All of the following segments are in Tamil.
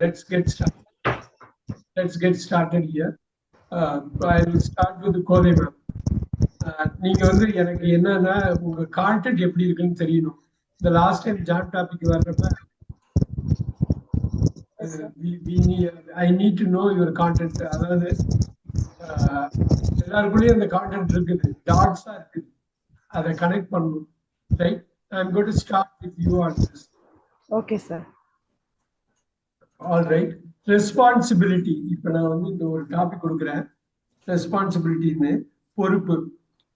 Let's get started. Let's get started here. I will start with Kode ma'am. நீங்க வந்து எனக்கு என்னன்னா உங்க கான்டென்ட் எப்படி இருக்குன்னு தெரியணும். இந்த லாஸ்ட் டைம் ஜாப் டாபிக் வர்றப்ப I need to know your content. அதாவது எல்லாருக்குள்ளேயும் அந்த கான்டென்ட் இருக்குது, டாட்ஸா இருக்குது, அதை கனெக்ட் பண்ணணும். Right? I am going to start with you on this. Okay sir. All right. Responsibility. இப்போ நான் வந்து இந்த ஒரு டாபிக் கொடுக்குறேன், ரெஸ்பான்சிபிலிட்டின்னு, பொறுப்பு.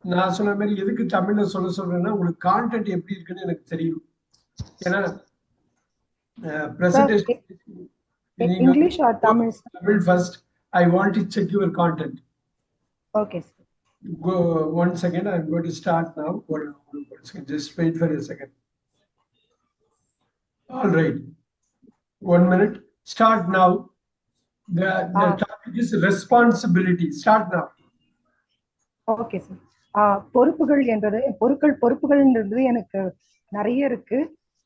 நான் சொன்ன மாதிரி எதுக்கு தமிழ்ல சொல்றேன்னா உங்களுக்கு கான்டென்ட் எப்படி இருக்குன்னு எனக்கு தெரியும். ஏன்னா presentation English or Tamil? Tamil first. I want to check your content. Okay sir. Go 1 second. I'm going to start now. Just wait for a second. All right. 1 minute. Start now. The topic is responsibility. Start now. Okay sir. பொறுப்புகள் பொறுப்புகள்ன்றது எனக்கு நிறைய இருக்கு.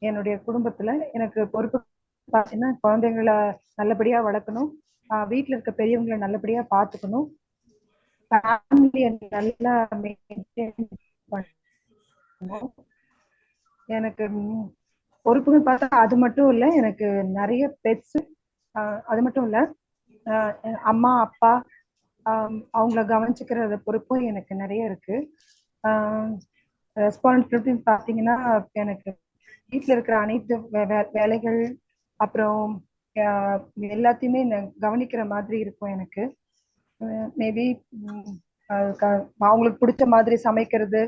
என்னுடைய குடும்பத்துல எனக்கு பொறுப்பு பார்த்தீங்கன்னா, குழந்தைங்களை நல்லபடியா வளர்க்கணும், வீட்டுல இருக்க பெரியவங்களை நல்லபடியா பாத்துக்கணும், ஃபேமிலியை நல்லா மெயின்டைன் பண்ணணும். எனக்கு பொறுப்புகள் பார்த்தா அது மட்டும் இல்ல, எனக்கு நிறைய பெட்ஸ், அது மட்டும் இல்ல அம்மா அப்பா அவங்கள கவனிச்சுக்கிற பொறுப்பும் எனக்கு நிறைய இருக்கு. ரெஸ்பான்சிபிலிட்டி பார்த்தீங்கன்னா, எனக்கு வீட்டில் இருக்கிற அனைத்து வேலைகள் அப்புறம் எல்லாத்தையுமே கவனிக்கிற மாதிரி இருக்கும். எனக்கு மேபி அவங்களுக்கு பிடிச்ச மாதிரி சமைக்கிறது,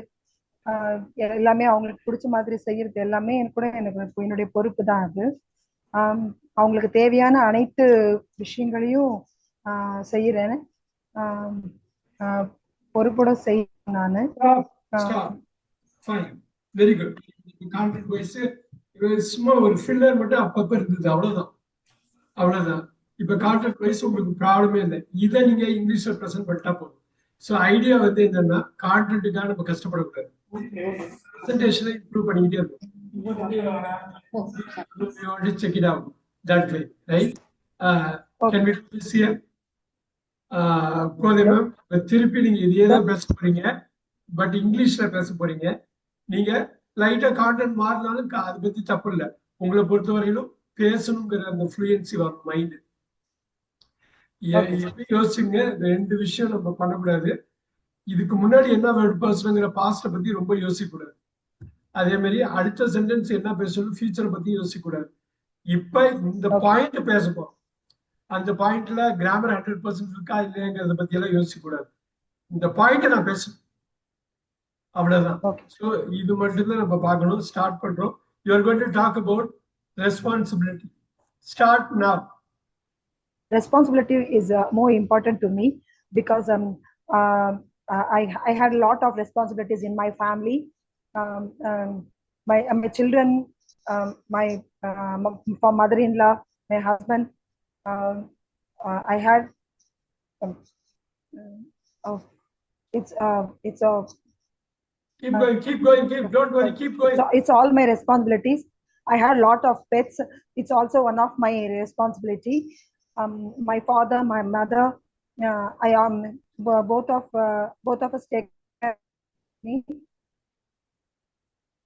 எல்லாமே அவங்களுக்கு பிடிச்ச மாதிரி செய்யறது எல்லாமே எனக்கு என்னுடைய பொறுப்பு தான் அது. அவங்களுக்கு தேவையான அனைத்து விஷயங்களையும் செய்யறேன், பொறுப்போட செய்ய நானு. Very good. கான்டென்ட் வைஸ் சும்மா ஒரு ஃபில்லர் மட்டும் அப்பப்ப இருந்தது, அவ்வளவுதான். இப்ப கான்டென்ட் வைஸ் உங்களுக்கு ப்ராப்ளமே இல்லை. இதை நீங்க இங்கிலீஷ்ல பிரசன்ட் பண்ணிட்டா போதும். ஸோ ஐடியா வந்து என்னன்னா, கான்டென்ட்டுக்காக நம்ம கஷ்டப்படக்கூடாது, பிரசன்டேஷனை இம்ப்ரூவ் பண்ணிக்கிட்டே இருக்கும். Check it out that way, right? Can we do this here? Kothai ma'am, திருப்பி நீங்க இதே தான் பேச போறீங்க, பட் இங்கிலீஷ்ல பேச போறீங்க. நீங்க லைட்டா கான்டென்ட் மாறினாலும் அதை பத்தி தப்பு இல்லை. உங்களை பொறுத்த வரையிலும் பேசணுங்கிற அந்த ஃப்ளூயன்சி வரும் மைண்ட். யோசிச்சுங்க, ரெண்டு விஷயம் நம்ம பண்ணக்கூடாது. இதுக்கு முன்னாடி என்ன வேர்ட் பேசணுங்கிற பாஸ்ட பத்தி ரொம்ப யோசிக்க கூடாது. அதே மாதிரி அடுத்த சென்டென்ஸ் என்ன பேசணும், ஃபியூச்சரை பத்தி யோசிக்க கூடாது. இப்ப இந்த பாயிண்ட் பேச போறோம், அந்த பாயிண்ட்ல கிராமர் 100% இருக்கா இல்லையாங்கிறத பத்தி எல்லாம் யோசிக்க கூடாது. இந்த பாயிண்ட் நான் பேசணும், அவ்வளவுதான். ஸோ இது மட்டும்தான் நம்ம பார்க்கணும். ஸ்டார்ட் பண்றோம். You are going to talk about responsibility. Start now. Responsibility is more important to me because I had a lot of responsibilities in my family. My children, my mother-in-law, my husband. I had it's a keep going, don't worry, keep going. So it's all my responsibilities. I had a lot of pets. It's also one of my responsibility. My father, my mother, I am both of us take me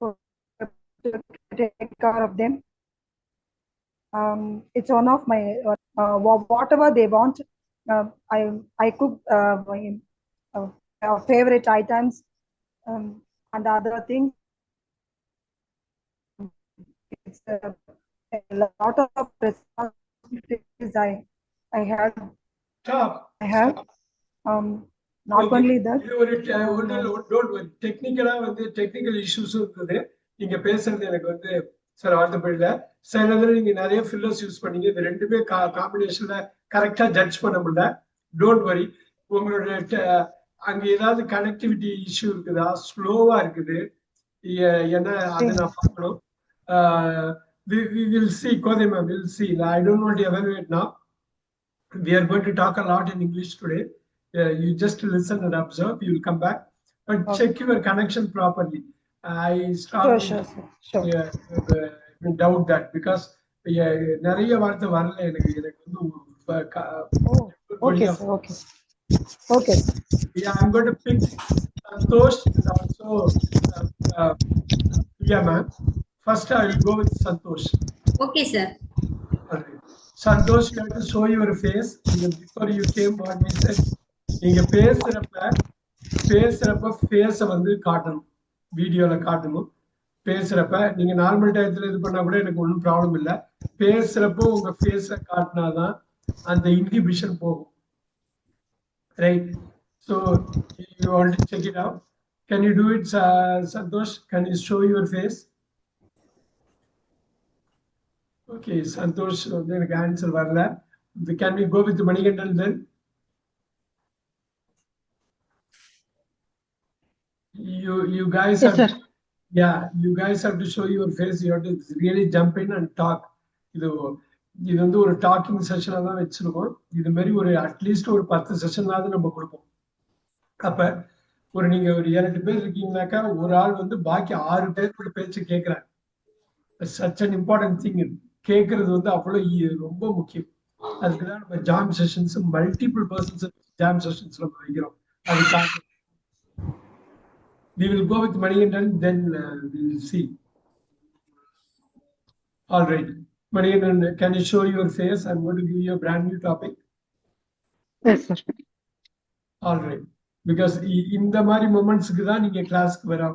to take care of them. It's one of my whatever they want. I cook favorite items and other things. It's a lot of responsibilities I have. Stop. I have. Not Okay. only that. Don't worry. டெக்னிக்கலா வந்து டெக்னிக்கல் இஷ்யூஸ் இருக்குது. நீங்க பேசுறது எனக்கு வந்து சார் ஆர்த்தபெட் இல்ல. சில நேரம் நீங்க நிறைய ஃபில்லர்ஸ் யூஸ் பண்ணீங்க. இது ரெண்டுமே காம்பினேஷன்ல கரெக்டா ஜட்ஜ் பண்ண முடியல. Don't worry. உங்களோட அங்க ஏதாவது கனெக்டிவிட்டி இஷ்யூ இருக்குதா, ஸ்லோவா இருக்குது, ஏன்னா அதை நான் பார்க்கணும். We will see, Kodima, we'll see. I don't want to evaluate now. We are going to talk a lot in English today. You just listen and observe. You will come back, but okay. Check your connection properly. I strongly doubt that because நிறைய வார்த்தை வரல எனக்கு வந்து Oh, okay, வழியா. sir. Okay. Okay. Yeah, I'm going to pick Santosh and also Priya ma'am. First, I will go with Santosh. Okay, sir. Okay. Santosh, you have to show your face. Before you came, what we said, நீங்க பேசுறப்ப ஃபேஸை வந்து காட்டணும், வீடியோல காட்டணும். பேசுறப்ப நீங்க நார்மல் டயத்துல இது பண்ணா கூட எனக்கு ஒன்றும் ப்ராப்ளம் இல்லை. பேசுறப்போ உங்க ஃபேஸை காட்டினாதான் அந்த இன்ஹிபிஷன் போகும். Right? So you already check it out. Can you do it Santhosh? Can you show your face? Okay, Santhosh வந்து எனக்கு ஆன்சர் வரல. Can we go with Manikandan then? You guys Yes, have sir. Yeah, you guys have to show your face. You have to really jump in and talk. இது வந்து ஒரு டாக்கிங் செஷனா தான் வச்சிருக்கோம். இது மாதிரி ஒரு அட்லீஸ்ட் ஒரு 10 செஷனாவது நம்ம கொடுப்போம். அப்ப நீங்க ஒரு 2 பேர் இருக்கீங்கன்னாக்கா ஒரு ஆள் வந்து பாக்கி 6 பேர் பேச்சு கேட்கிறாங்க. Such an important thing. கேட்கறது வந்து அவ்வளவு ரொம்ப முக்கியம். அதுக்குதான் நம்ம jam sessions, multiple persons jam sessions நம்ம வைக்கிறோம். அதுக்காக we will go with Manigandan, then we will see. All right, Manigandan, can you show your face? I'm going to give you a brand new topic. Yes, sir. All right, because இந்த மாதிரி மொமெண்ட்ஸ்க்கு தான் நீங்க கிளாஸ்க்கு வர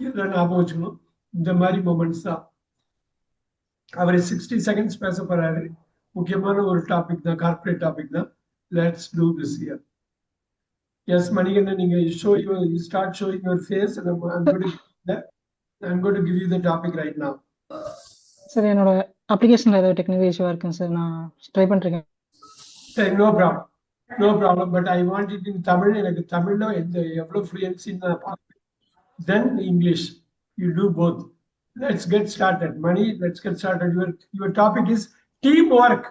இதெல்லாம் ஞாபகம் வச்சுக்கணும். இந்த மாதிரி மொமெண்ட்ஸ் தான். அவர் 60 செகண்ட்ஸ் பேச போறாரு. முக்கியமான ஒரு டாபிக் தான், கார்பரேட் டாபிக் தான். Let's do this here. Yes, Manigandan, you start showing your face, and I'm going to give you the topic right now. Sir என்னோட அப்ளிகேஷன்ல ஏதாவது டெக்னிக்கல் இஷ்யூவா இருக்குங்க சார், நான் ட்ரை பண்ணிருக்கேன். No problem, but I want it in Tamil. எனக்கு தமிழ்ல எவ்வளவு fluency நான் பார்ப்பேன். Then English, you do both. Let's get started. Mani, let's get started. Your topic is teamwork.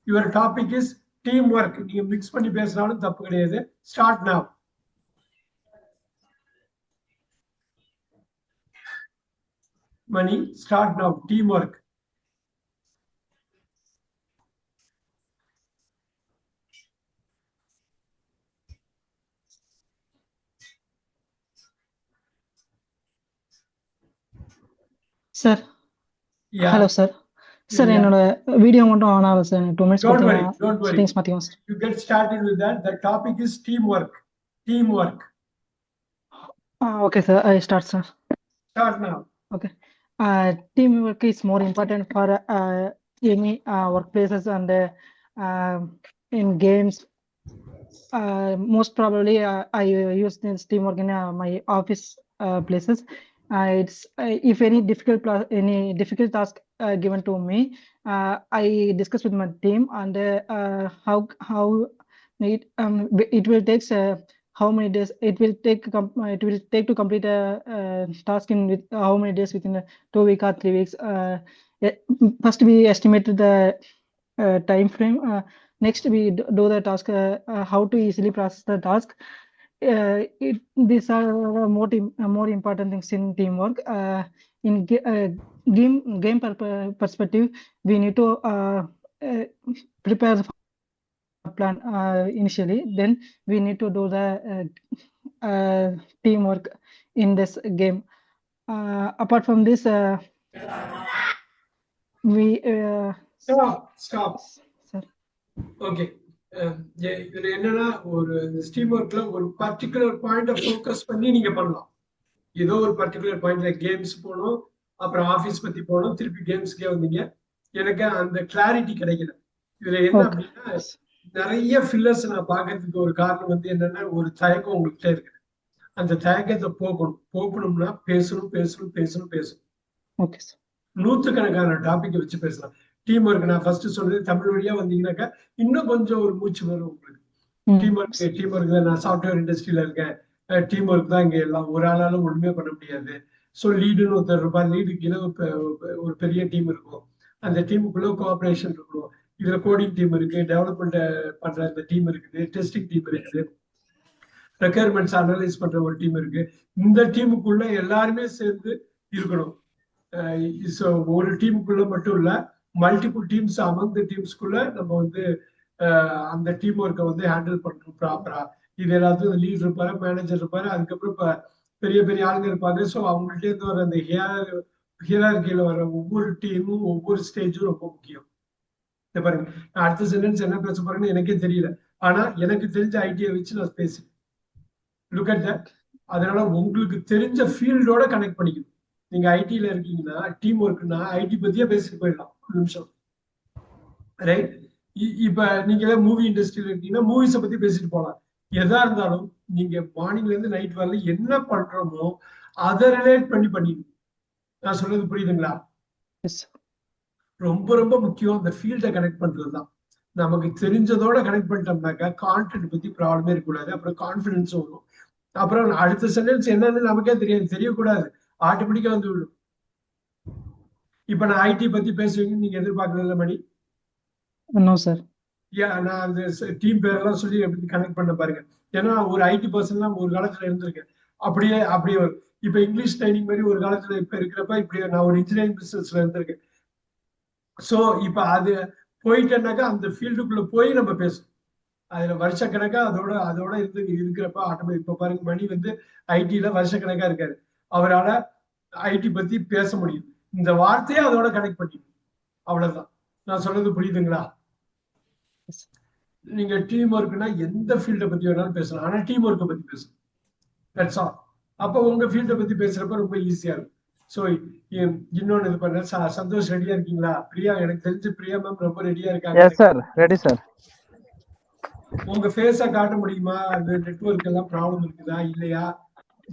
Your topic is teamwork. நீங்க மிக்ஸ் பண்ணி பேசினாலும் தப்பு கிடையாது. Start now. Mani, start now. Teamwork. Sir Yeah. Hello sir. Sir Yeah. என்னோட வீடியோ மட்டும் ஆன் ஆகல சார். 2 மினிட்ஸ் Don't worry. செட்டிங்ஸ் மாத்திக்கோங்க sir. You get started with that. The topic is teamwork. Teamwork. Okay sir, I start sir. Start now. Okay. Teamwork is more important for any workplaces and in games. Most probably I use this teamwork in my office places. It's if any difficult task given to me, I discuss with my team and how it will take how many days it will take to complete a task in with how many days within 2 weeks or 3 weeks. First we estimate the time frame. Next we do the task, how to easily process the task. These are more important things in teamwork. In game perspective, we need to prepare the plan initially. Then we need to do the teamwork in this game. Apart from this, we Stop. sir. Okay. இதுல என்னன்னா ஒரு ஸ்டீம் ஒர்க்ல ஒரு பர்டிகுலர் பாயிண்ட ஃபோக்கஸ் பண்ணி நீங்க பண்ணலாம். ஏதோ ஒரு பர்டிகுலர் பாயிண்ட்ல கேம்ஸ் போனோம், அப்புறம் ஆபீஸ் பத்தி போனோம், திருப்பி கேம்ஸ்க்கே வந்தீங்க. எனக்கு அந்த கிளாரிட்டி கிடைக்கல. இதுல என்ன அப்படின்னா நிறைய ஃபில்லர்ஸ் நான் பாக்குறதுக்கு ஒரு காரணம் வந்து என்னன்னா ஒரு தயக்கம் உங்கள்கிட்ட இருக்கு. அந்த தயக்கத்தை போக்கணும்னா பேசணும். Okay sir. நூற்றுக்கணக்கான டாபிக் வச்சு பேசலாம். டீம் ஒர்க் நான் ஃபர்ஸ்ட் சொல்றது தமிழ் வழியா வந்தீங்கன்னாக்கா இன்னும் கொஞ்சம் ஒரு மூச்சு வரும் உங்களுக்கு. டீம் ஒர்க் நான் சாஃப்ட்வேர் இண்டஸ்ட்ரியில இருக்கேன். டீம் ஒர்க் தான் இங்க எல்லாம், ஒரு ஆளாலும் ஒண்ணுமே பண்ண முடியாது. ஸோ லீடுன்னு ஒருத்தர் இருப்பார், லீடு கீழே ஒரு பெரிய டீம் இருக்கும். அந்த டீமுக்குள்ள கோஆபரேஷன் இருக்கணும். இதுல கோடிங் டீம் இருக்கு, டெவலப்மெண்ட் பண்ற அந்த டீம் இருக்குது, டெஸ்டிங் டீம் இருக்குது, ரெக்யர்மெண்ட்ஸ் அனலைஸ் பண்ற ஒரு டீம் இருக்கு. இந்த டீமுக்குள்ள எல்லாருமே சேர்ந்து இருக்கணும். ஸோ ஒரு டீமுக்குள்ள மட்டும் இல்ல, மல்டிபிள் டீம்ஸ் அமங் த டீம்ஸ்குள்ள நம்ம வந்து அந்த டீம் ஒர்க்கை வந்து ஹேண்டில் பண்றோம் ப்ராப்பரா. இது எல்லாத்தையும் லீடர் இருப்பாரு, மேனேஜர் இருப்பாரு, அதுக்கப்புறம் பெரிய பெரிய ஆளுங்க இருப்பாங்க. ஸோ அவங்கள்ட்ட இருந்து வர அந்த ஹியரார்கியில வர ஒவ்வொரு டீமும் ஒவ்வொரு ஸ்டேஜும் ரொம்ப முக்கியம். பாருங்க, நான் அடுத்த சென்டென்ஸ் என்ன பேச போறேன்னு எனக்கே தெரியல, ஆனா எனக்கு தெரிஞ்ச ஐடியா வச்சு நான் பேசுறேன். Look at that. அதனால உங்களுக்கு தெரிஞ்ச ஃபீல்டோட கனெக்ட் பண்ணிக்கணும். நீங்க ஐடில இருக்கீங்கன்னா, டீம் ஒர்க்னா ஐடி பத்தியே பேசிட்டு போயிடலாம் ஒரு நிமிஷம், ரைட்? இப்ப நீங்க மூவி இண்டஸ்ட்ரியில இருக்கீங்கன்னா மூவிஸை பத்தி பேசிட்டு போகலாம். எதா இருந்தாலும் நீங்க மார்னிங்ல இருந்து நைட் வரல என்ன பண்றோமோ அதை ரிலேட் பண்ணிக்கணும். நான் சொல்றது புரியுதுங்களா? ரொம்ப ரொம்ப முக்கியம் அந்த ஃபீல்டை கனெக்ட் பண்றதுதான். நமக்கு தெரிஞ்சதோட கனெக்ட் பண்ணிட்டோம்னாக்கா கான்டென்ட் பத்தி ப்ராப்ளமே இருக்கக்கூடாது. அப்புறம் கான்பிடன்ஸ் வரும். அப்புறம் அடுத்த சென்டென்ஸ் என்னன்னு நமக்கே தெரியக்கூடாது, ஆட்டோமேட்டிக்கா வந்து விடும். இப்ப நான் ஐடி பத்தி பேசுவீங்கன்னு நீங்க எதிர்பார்க்கல மணி? No sir. நான் அந்த டீம் பேரெல்லாம் சொல்லி எப்படி கனெக்ட் பண்ண பாருங்க. ஏன்னா ஒரு ஐடி பர்சன் ஒரு காலத்துல இருந்திருக்கேன். அப்படியே இப்ப இங்கிலீஷ் ட்ரைனிங் மாதிரி ஒரு காலத்துல இப்ப இருக்கிறப்ப இப்படி நான் ஒரு இன்ஜினியரிங் பிசினஸ்ல இருந்திருக்கேன். சோ இப்ப அது போயிட்டேன்னாக்கா அந்த ஃபீல்டுக்குள்ள போய் நம்ம பேசணும். அதுல வருஷக்கணக்கா அதோட இருக்கிறப்ப ஆட்டோமேட்டிக். இப்ப பாருங்க, மணி வந்து ஐடில வருஷக்கணக்கா இருக்காரு, அவரால ஐடி பத்தி பேச முடியும். இந்த வார்த்தையை அதோட கனெக்ட் பண்ணிக்கணும், அவ்வளவுதான். நான் சொல்றது புரியுதுங்களா? நீங்க டீம் ஒர்க்னா எந்த ஃபீல்டை பத்தி வேணாலும் பேசலாம், ஆனா டீம் ஒர்க்கை பத்தி பேசணும். That's all. அப்ப உங்க ஃபீல்டை பத்தி பேசுறப்ப ரொம்ப ஈஸியா இருக்கும். ஸோ இன்னொன்னு இது பண்ண சந்தோஷ், ரெடியா இருக்கீங்களா? பிரியா, எனக்கு தெரிஞ்சு பிரியா மேம் ரொம்ப ரெடியா இருக்காங்க. S sir, ready sir. உங்க ஃபேஸா காட்ட முடியுமா? அந்த நெட்வொர்க் எல்லாம் ப்ராப்ளம் இருக்குதா இல்லையா?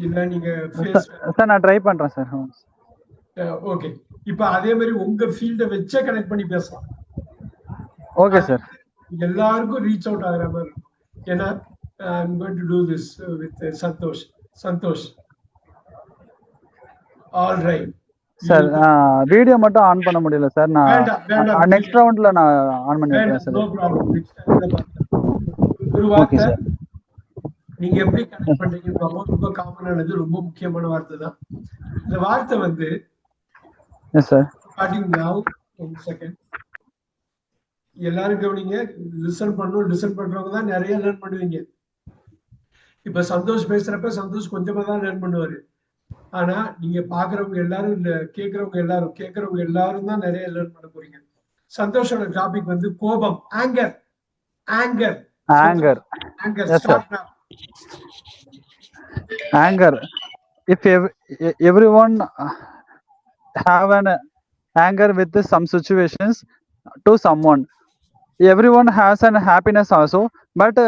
இல்ல நீங்க ஃபேஸ் சார் நான் ட்ரை பண்றேன் சார். ஓகே. இப்ப அதே மாதிரி உங்க ஃபீல்ட வச்சே கனெக்ட் பண்ணி பேசலாம். Okay sir. எல்லாருக்கும் ரீச் அவுட் ஆகுற மாதிரி இருக்கும். ஏன்னா I'm going to do this with Santhosh. All right. Sir video மட்டும் ஆன் பண்ண முடியல சார். நான் நெக்ஸ்ட் ரவுண்ட்ல நான் ஆன் பண்ணி வைக்கிறேன் சார். No problem. ஒரு வார்த்தை நீங்க எப்படி கனெக்ட் பண்றீங்கன்னு ரொம்ப காமனானது, ரொம்ப முக்கியமான வார்த்தை தான் இந்த வார்த்தை வந்து. Yes sir. ஸ்டார்டிங் நவ. 1 செகண்ட். எல்லாரும் கவனிங்க. லிசன் பண்றவங்க தான் நிறைய லேர்ன் பண்ணுவீங்க. இப்ப சந்தோஷ் பேசுறப்ப சந்தோஷ் கொஞ்சமா தான் லேர்ன் பண்ணுவாரு. ஆனா நீங்க பாக்குறவங்க எல்லாரும் இல்ல, கேட்கறவங்க எல்லாரும் தான் நிறைய லேர்ன் பண்ண போறீங்க. சந்தோஷோட டாபிக் வந்து கோபம், anchor. If everyone have an anger with some situations to someone, everyone has an happiness also, but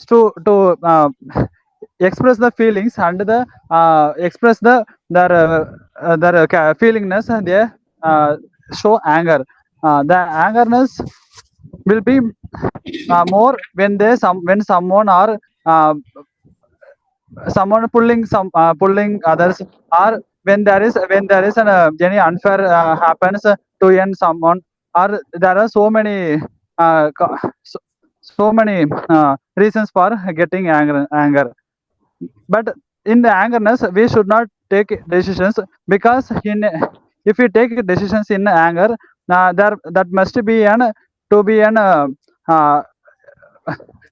to express the feelings and express their feelingness, they show anger. The angerness will be more when someone or someone pulling others, or when there is any unfair happens to someone, or there are so many reasons for getting anger. But in the angerness we should not take decisions, because if we take decisions in anger, that must be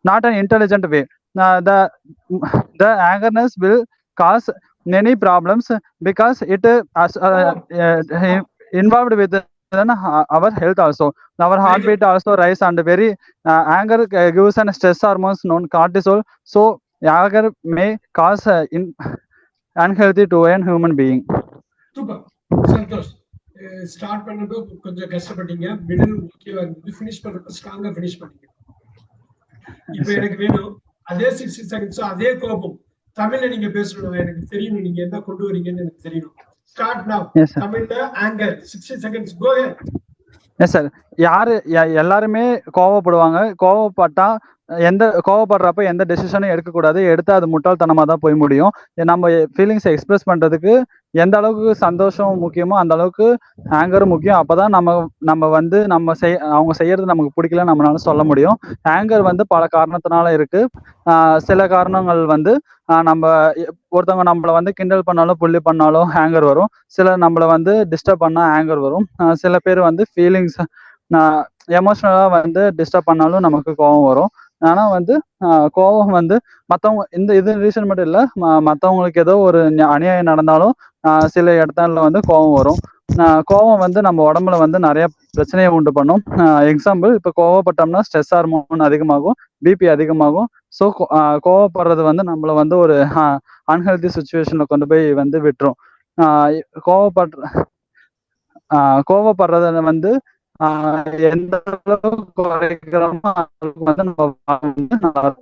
not an intelligent way. The angerness will cause many problems, because it involved with our health also. Our heartbeat also rise, and very anger gives an stress hormones known cortisol. So anger may cause unhealthy to a human being. Super. Santhosh, start பண்ணப்போ கொஞ்சம் கஷ்டப்பட்டீங்க, மிடில் ஓகேவா இருந்தது, ஃபினிஷ் பண்றப்ப ஸ்ட்ராங்கா ஃபினிஷ் பண்ணீங்க. இப்ப எனக்கு வேணும் அதே 60 செகண்ட்ஸ், அதே கோபம் தமிழ்ல நீங்க பேசணும். எனக்கு தெரியணும் நீங்க என்ன கொண்டு வரீங்கன்னு எனக்கு தெரியணும். Start now. தமிழ்ல anchor 60 seconds. Go ahead. Yes sir. எல்லாருமே கோவப்படுவாங்க. கோவப்படுறப்ப எந்த டெசிஷனும் எடுக்கக்கூடாது. எடுத்தா அது முட்டாள்தனமா தான் போய் முடியும். நம்ம ஃபீலிங்ஸை எக்ஸ்பிரஸ் பண்றதுக்கு எந்த அளவுக்கு சந்தோஷம் முக்கியமோ அந்த அளவுக்கு ஆங்கரும் முக்கியம். அப்பதான் நம்ம வந்து அவங்க செய்யறது நமக்கு பிடிக்கல நம்மளால சொல்ல முடியும். ஆங்கர் வந்து பல காரணத்தினால இருக்கு. சில காரணங்கள் வந்து நம்ம ஒருத்தவங்க நம்மள வந்து கிண்டல் பண்ணாலும் புள்ளி பண்ணாலும் ஆங்கர் வரும். சிலர் நம்மள வந்து டிஸ்டர்ப் பண்ணா ஆங்கர் வரும். சில பேர் வந்து ஃபீலிங்ஸ் எமோஷனலா வந்து டிஸ்டர்ப் பண்ணாலும் நமக்கு கோபம் வரும். ஆனா வந்து கோபம் வந்து மற்றவங்க இது ரீசன் மட்டும் இல்லை, மற்றவங்களுக்கு ஏதோ ஒரு அநியாயம் நடந்தாலும் சில இடத்துல வந்து கோபம் வரும். கோபம் வந்து நம்ம உடம்புல வந்து நிறைய பிரச்சனையை உண்டு பண்ணும். எக்ஸாம்பிள், இப்போ கோவப்பட்டோம்னா ஸ்ட்ரெஸ் ஹார்மோன் அதிகமாகும், பிபி அதிகமாகும். ஸோ கோவப்படுறது வந்து நம்மள வந்து ஒரு அன்ஹெல்தி சுச்சுவேஷன்ல கொண்டு போய் வந்து விட்டுரும். கோவப்படுறத வந்து எந்த அளவுக்கு குறைக்கிறோமோ வந்து நம்ம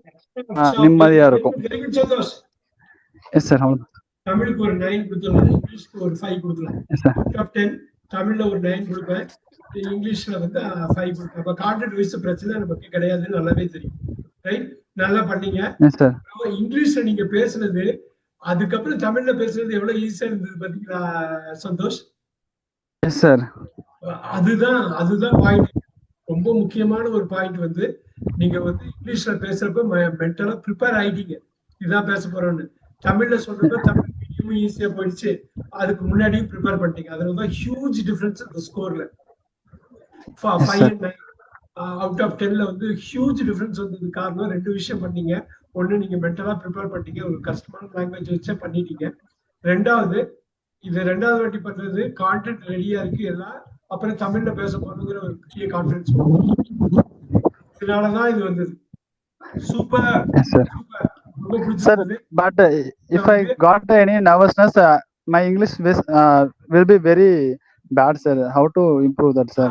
நிம்மதியா இருக்கும். Yes sir. தமிழுக்கு ஒரு 9 கொடுத்துடலாம், இங்கிலீஷ்க்கு ஒரு 5 கொடுக்கலாம். அவுட் ஆஃப் 10 தமிழ்ல ஒரு 9 கொடுப்பேன், இங்கிலீஷ்ல வந்து 5 கொடுப்பேன். அப்ப கான்டென்ட் வைஸ் பிரச்சனை நமக்கு கிடையாதுன்னு நல்லாவே தெரியும். ரைட், நல்லா பண்ணீங்க. இங்கிலீஷ்ல நீங்க பேசுனது அதுக்கப்புறம் தமிழ்ல பேசுறது எவ்வளவு ஈஸியா இருந்தது பாத்தீங்களா சந்தோஷ்? Yes sir. அதுதான் பாயிண்ட். ரொம்ப முக்கியமான ஒரு பாயிண்ட் வந்து நீங்க வந்து இங்கிலீஷ்ல பேசுறப்ப மென்டலா ப்ரிப்பேர் ஆயிட்டீங்க, இதுதான் பேச போறோம்னு. தமிழ்ல சொல்றப்ப தமிழ் மீடியமும் ஈஸியா போயிடுச்சு, அதுக்கு முன்னாடியும் ப்ரிப்பேர் பண்ணிட்டீங்க. அதுலதான் ஹியூஜ் டிஃபரன்ஸ் இந்த ஸ்கோர்ல. 5 and 9 அவுட் ஆஃப் 10ல வந்து ஹியூஜ் டிஃபரன்ஸ் வந்தது. காரணம் 2 விஷயம் பண்ணீங்க. ஒண்ணு, நீங்க மென்டலா ப்ரிப்பேர் பண்ணிட்டீங்க, ஒரு கஷ்டமான லாங்குவேஜ் வச்சே பண்ணிட்டீங்க. ரெண்டாவது வாட்டி பண்றது, கான்டென்ட் ரெடியா இருக்கு எல்லாம், அப்புறம் தமிழ்ல பேச போறதுங்கிற ஒரு பெரிய கான்ஃபிடன்ஸ். இதனாலதான் இது வந்தது. Super super. Sir, but if I got any nervousness, my English will be very bad, sir. How to improve that, sir?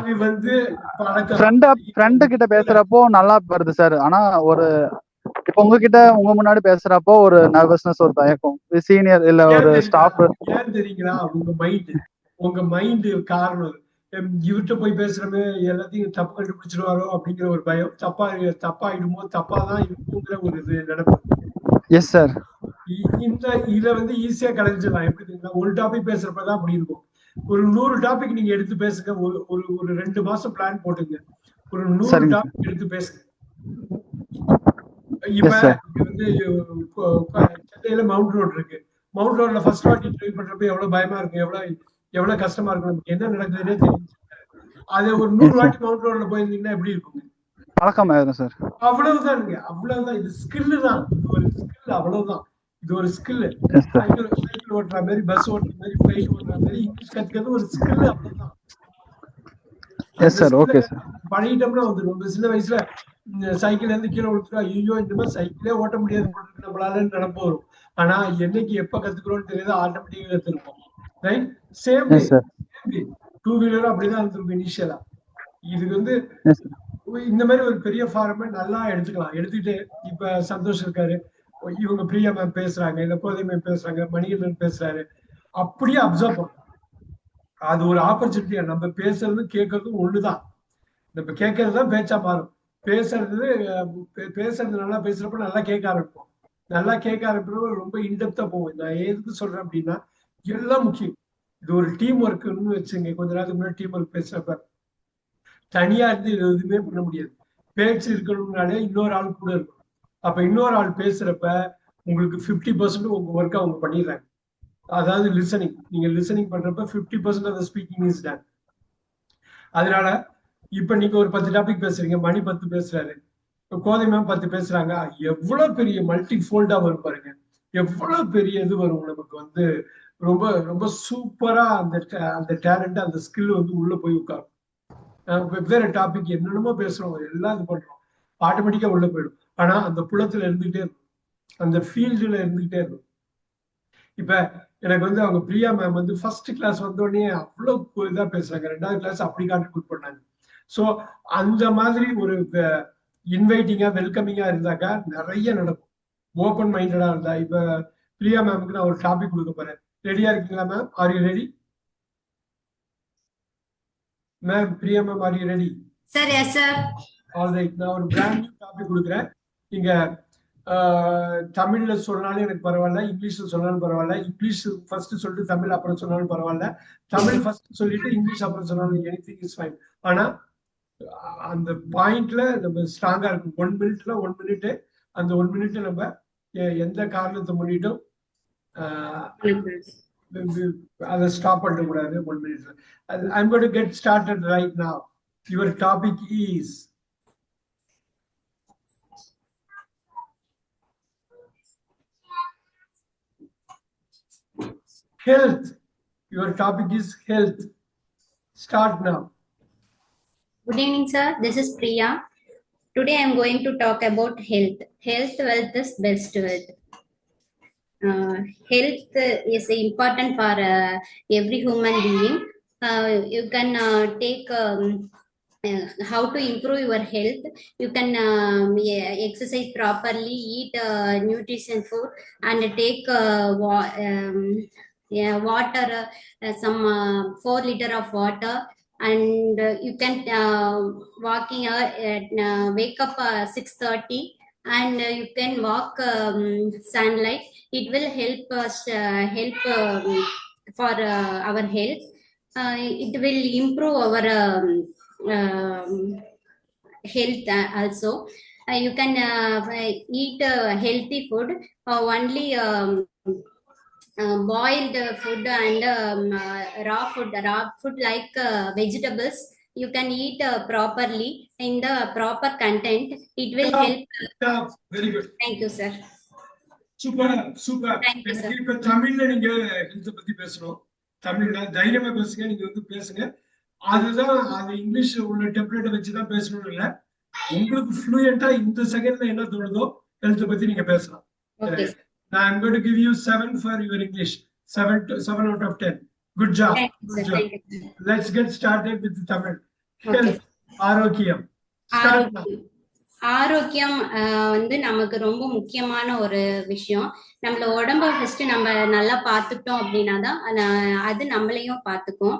friend கிட்ட பேசுறப்போ நல்லா வருது சார். ஆனா இப்போ உங்க முன்னாடி பேசுறப்போ ஒரு நர்வஸ்னஸ், ஒரு தயக்கம். சீனியர் இல்ல ஒரு ஸ்டாஃப். ஏன் தெரியுங்களா? உங்க மைண்ட் காரணம். இவர்கிட்ட போய் பேசுறமே எல்லாத்தையும் தப்பு கண்டுபிடிச்சிருவாரோ அப்படிங்கிற ஒரு பயம். தப்பாயிடுமோ, தப்பாதான் இருக்குங்கிற ஒரு இது நடக்கும். Yes sir. இத வந்து ஈஸியா கலைஞ்சிடலாம். எப்படி தெரியுங்களா? ஒரு டாபிக் பேசுறப்பதான் அப்படி இருக்கும். ஒரு 100 டாபிக் நீங்க எடுத்து பேசுங்க. ஒரு 2 மாசம் பிளான் போட்டுங்க, ஒரு 100 டாபிக் எடுத்து பேசுங்க. இப்ப வந்து சென்னையில மவுண்ட் ரோட் இருக்கு. மவுண்ட் ரோட்ல ஃபர்ஸ்ட் வாட்டி ட்ரைவ் பண்றப்ப எவ்வளவு பயமா இருக்கும், எவ்வளவு கஷ்டமா இருக்கும், நமக்கு என்ன நடக்குதுன்னே தெரியும். அது ஒரு 100 வாட்டி மவுண்ட் ரோட்ல போயிருந்தீங்கன்னா எப்படி இருக்கும்? பழக்கமாயிரும் சார். அவ்வளவுதானுங்க, அவ்வளவுதான். இது ஸ்கில் தான், இது ஒரு ஸ்கில், அவ்வளவுதான். இது ஒரு ஸ்கில். சைக்கிள் ஓட்டுற மாதிரி, பஸ் ஓட்டுற மாதிரி, பிளைட் ஓட்டுற மாதிரி இங்கிலீஷ் கத்துக்கிறது ஒரு ஸ்கில், அவ்வளவுதான். Yes sir. Okay sir. பழகிட்டோம்னா வந்துடும். நம்ம சின்ன வயசுல சைக்கிள் இருந்து கீழே விழுத்துட்டா, ஐயோ இந்த மாதிரி சைக்கிளே ஓட்ட முடியாது நம்மளால நினைப்பு வரும். ஆனா என்னைக்கு எப்ப கத்துக்கிறோம்னு தெரியாது, ஆட்டோமேட்டிக்கா கத்துருப்போம். ரைட், சேம் டூ வீலரும் அப்படிதான் இருந்திருக்கும் இனிஷியலா. இதுக்கு வந்து இந்த மாதிரி ஒரு பெரிய ஃபார்மை நல்லா எடுத்துக்கலாம். எடுத்துக்கிட்டு இப்ப சந்தோஷ் இருக்காரு, இவங்க பிரியா மேம் பேசுறாங்க, இல்ல கோதை மேம் பேசுறாங்க, மணிகண்டன் பேசுறாரு, அப்படியே அப்சர்வ் பண்ணும். அது ஒரு ஆப்பர்ச்சுனிட்டியா. நம்ம பேசுறது கேட்கறதும் ஒண்ணுதான். நம்ம கேட்கறதுதான் பேச்சா மாறும். பேசுறது நல்லா பேசுறப்ப நல்லா கேட்க ஆரம்பிப்போம். நல்லா கேட்க ஆரம்பிக்கிறப்ப ரொம்ப இன்டெப்தா போவோம். நான் எதுக்கு சொல்றேன் அப்படின்னா, எல்லாம் முக்கியம். இது ஒரு டீம் ஒர்க்னு வச்சுங்க. கொஞ்ச நேரத்துக்கு முன்னாடி டீம் ஒர்க் பேசுறப்ப தனியா இருந்து எதுவுமே பண்ண முடியாது. பேச்சு இருக்கணும்னாலே இன்னொரு ஆள் கூட இருக்கணும். அப்ப இன்னொரு ஆள் பேசுறப்ப உங்களுக்கு 50% உங்க ஒர்க் அவங்க பண்ணிடுறாங்க. அதாவது லிசனிங். நீங்க லிசனிங் பண்றப்ப 50% of the speaking is done. அதனால இப்ப நீங்க ஒரு 10 டாபிக் பேசுறீங்க, மணி 10 பேசுறாரு, கோதை மேம் 10 பேசுறாங்க, எவ்வளவு பெரிய மல்டி ஃபோல்டா வரும் பாருங்க. எவ்வளவு பெரிய இது வரும் நமக்கு வந்து. ரொம்ப ரொம்ப சூப்பரா அந்த டேலண்ட், அந்த ஸ்கில் வந்து உள்ள போய் உட்காரும். வெவ்வேறு டாபிக் என்னென்னமோ பேசுறோம், எல்லாம் இது பண்றோம், ஆட்டோமேட்டிக்கா உள்ள போயிடும். ஆனா அந்த புலத்துல இருந்துகிட்டே இருக்கும், அந்த ஃபீல்டுல இருந்துகிட்டே இருக்கும். இப்ப எனக்கு வந்து அவங்க பிரியா மேம் வந்து ஃபர்ஸ்ட் கிளாஸ் வந்தோடனே அவ்வளவு இதா பேசுறாங்க, 2வது கிளாஸ் அப்படி கான்ட்ரிபியூட் பண்ணாங்க. சோ அந்த மாதிரி ஒரு இன்வைட்டிங்கா, வெல்கமிங்கா இருந்தாக்கா நிறைய நடக்கும். ஓப்பன் மைண்டடா இருந்தா. இப்ப பிரியா மேமுக்கு நான் ஒரு டாபிக் கொடுக்க போறேன். ரெடியா இருக்கீங்களா ma'am? Are you ready? Ma'am, Priya ma'am, are you ready? Sir, yes sir. All right. நான் ஒரு பிராண்ட் நியூ டாபிக் கொடுக்குறேன். நீங்க தமிழ்ல சொன்னாலும் எனக்கு பரவாயில்ல, இங்கிலீஷ்ல சொன்னாலும் பரவாயில்ல, இங்கிலீஷ் ஃபர்ஸ்ட் சொல்லிட்டு தமிழ் அப்புறம் சொன்னாலும் பரவாயில்ல, தமிழ் ஃபர்ஸ்ட் சொல்லிட்டு இங்கிலீஷ் அப்புறம் சொன்னாலும் எனிதிங் இஸ் ஃபைன். ஆனா அந்த பாயிண்ட்ல நம்ம ஸ்ட்ராங்கா இருக்கும். 1 மினிட்ல 1 மினிட், அந்த 1 மினிட் நம்ம எந்த காரணத்தை முன்னிட்டும் அதை ஸ்டாப் பண்ண கூடாது. 1 மினிட்ல I'm going to get started right now. Your topic is health. Your topic is health. Start now. Good evening, sir. This is Priya. Today I am going to talk about health. Health, wealth is best wealth. Health is important for every human being. You can take how to improve your health. You can exercise properly, eat nutrition food, and take water, some 4 liter of water. And you can wake up 6:30, and you can walk sunlight. It will help us for our health. It will improve our health also. You can eat healthy food, only boiled food and raw food like vegetables. You can eat properly in the proper content. It will help. Very good. Thank you, sir. Super. Thank you, sir. இப்ப தமிழ்ல நீங்க ஹெல்த் பத்தி பேசணும். தமிழ்ல தைரியமா பேசுங்க. நீங்க வந்து பேசுங்க. அதுதான் அது இங்கிலீஷ் உள்ள டெம்ப்ளேட்டை வச்சுதான் பேசணும்னு இல்ல. உங்களுக்கு ஃப்ளூயண்டா இந்த செகண்ட்ல என்ன தோணுதோ ஹெல்த் பத்தி நீங்க பேசலாம். Okay. Now I'm going to give you 7 for your English. 7 out of 10. Good job. Thank you, sir. Good job. Thank you, sir. Let's get started with the Tamil. Okay. Health. ஆரோக்கியம். Start now. ஆரோக்கியம் வந்து நமக்கு ரொம்ப முக்கியமான ஒரு விஷயம். நம்மள உடம்ப ஃபர்ஸ்ட் நம்ம நல்லா பார்த்துட்டோம் அப்படின்னா தான் அது நம்மளையும் பார்த்துக்கும்.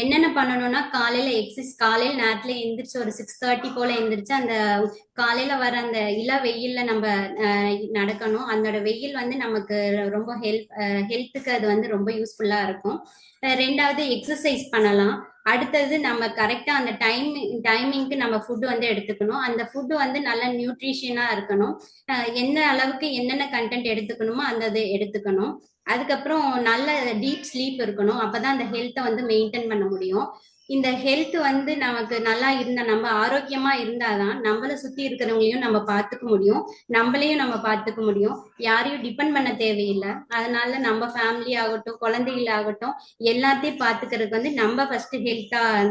என்னென்ன பண்ணணும்னா, காலையில நேரத்துல எந்திரிச்சு ஒரு 6:30 போல எந்திரிச்சு அந்த காலையில வர அந்த வெயில்ல நம்ம நடக்கணும். அந்த வெயில் வந்து நமக்கு ரொம்ப ஹெல்த்துக்கு அது வந்து ரொம்ப யூஸ்ஃபுல்லா இருக்கும். 2வது எக்ஸசைஸ் பண்ணலாம். அடுத்தது நம்ம கரெக்டா அந்த டைமிங்க்கு நம்ம ஃபுட் வந்து எடுத்துக்கணும். அந்த ஃபுட் வந்து நல்ல நியூட்ரிஷனா இருக்கணும். என்ன அளவுக்கு என்னென்ன கண்டென்ட் எடுத்துக்கணுமோ அந்த இது எடுத்துக்கணும். அதுக்கப்புறம் நல்ல டீப் ஸ்லீப் இருக்கணும். அப்பதான் அந்த ஹெல்த்தை வந்து மெயின்டைன் பண்ண முடியும். இந்த ஹெல்த் வந்து நமக்கு நல்லா இருந்தா, நம்ம ஆரோக்கியமா இருந்தாதான் நம்மள சுத்தி இருக்கிறவங்களையும் நம்ம பார்த்துக்க முடியும், நம்மளையும் நம்ம பார்த்துக்க முடியும். யாரையும் டிபெண்ட் பண்ண தேவையில்லை. அதனால நம்ம ஃபேமிலி ஆகட்டும், குழந்தைகள் ஆகட்டும், எல்லாத்தையும் பார்த்துக்கிறதுக்கு வந்து நம்ம ஃபர்ஸ்ட்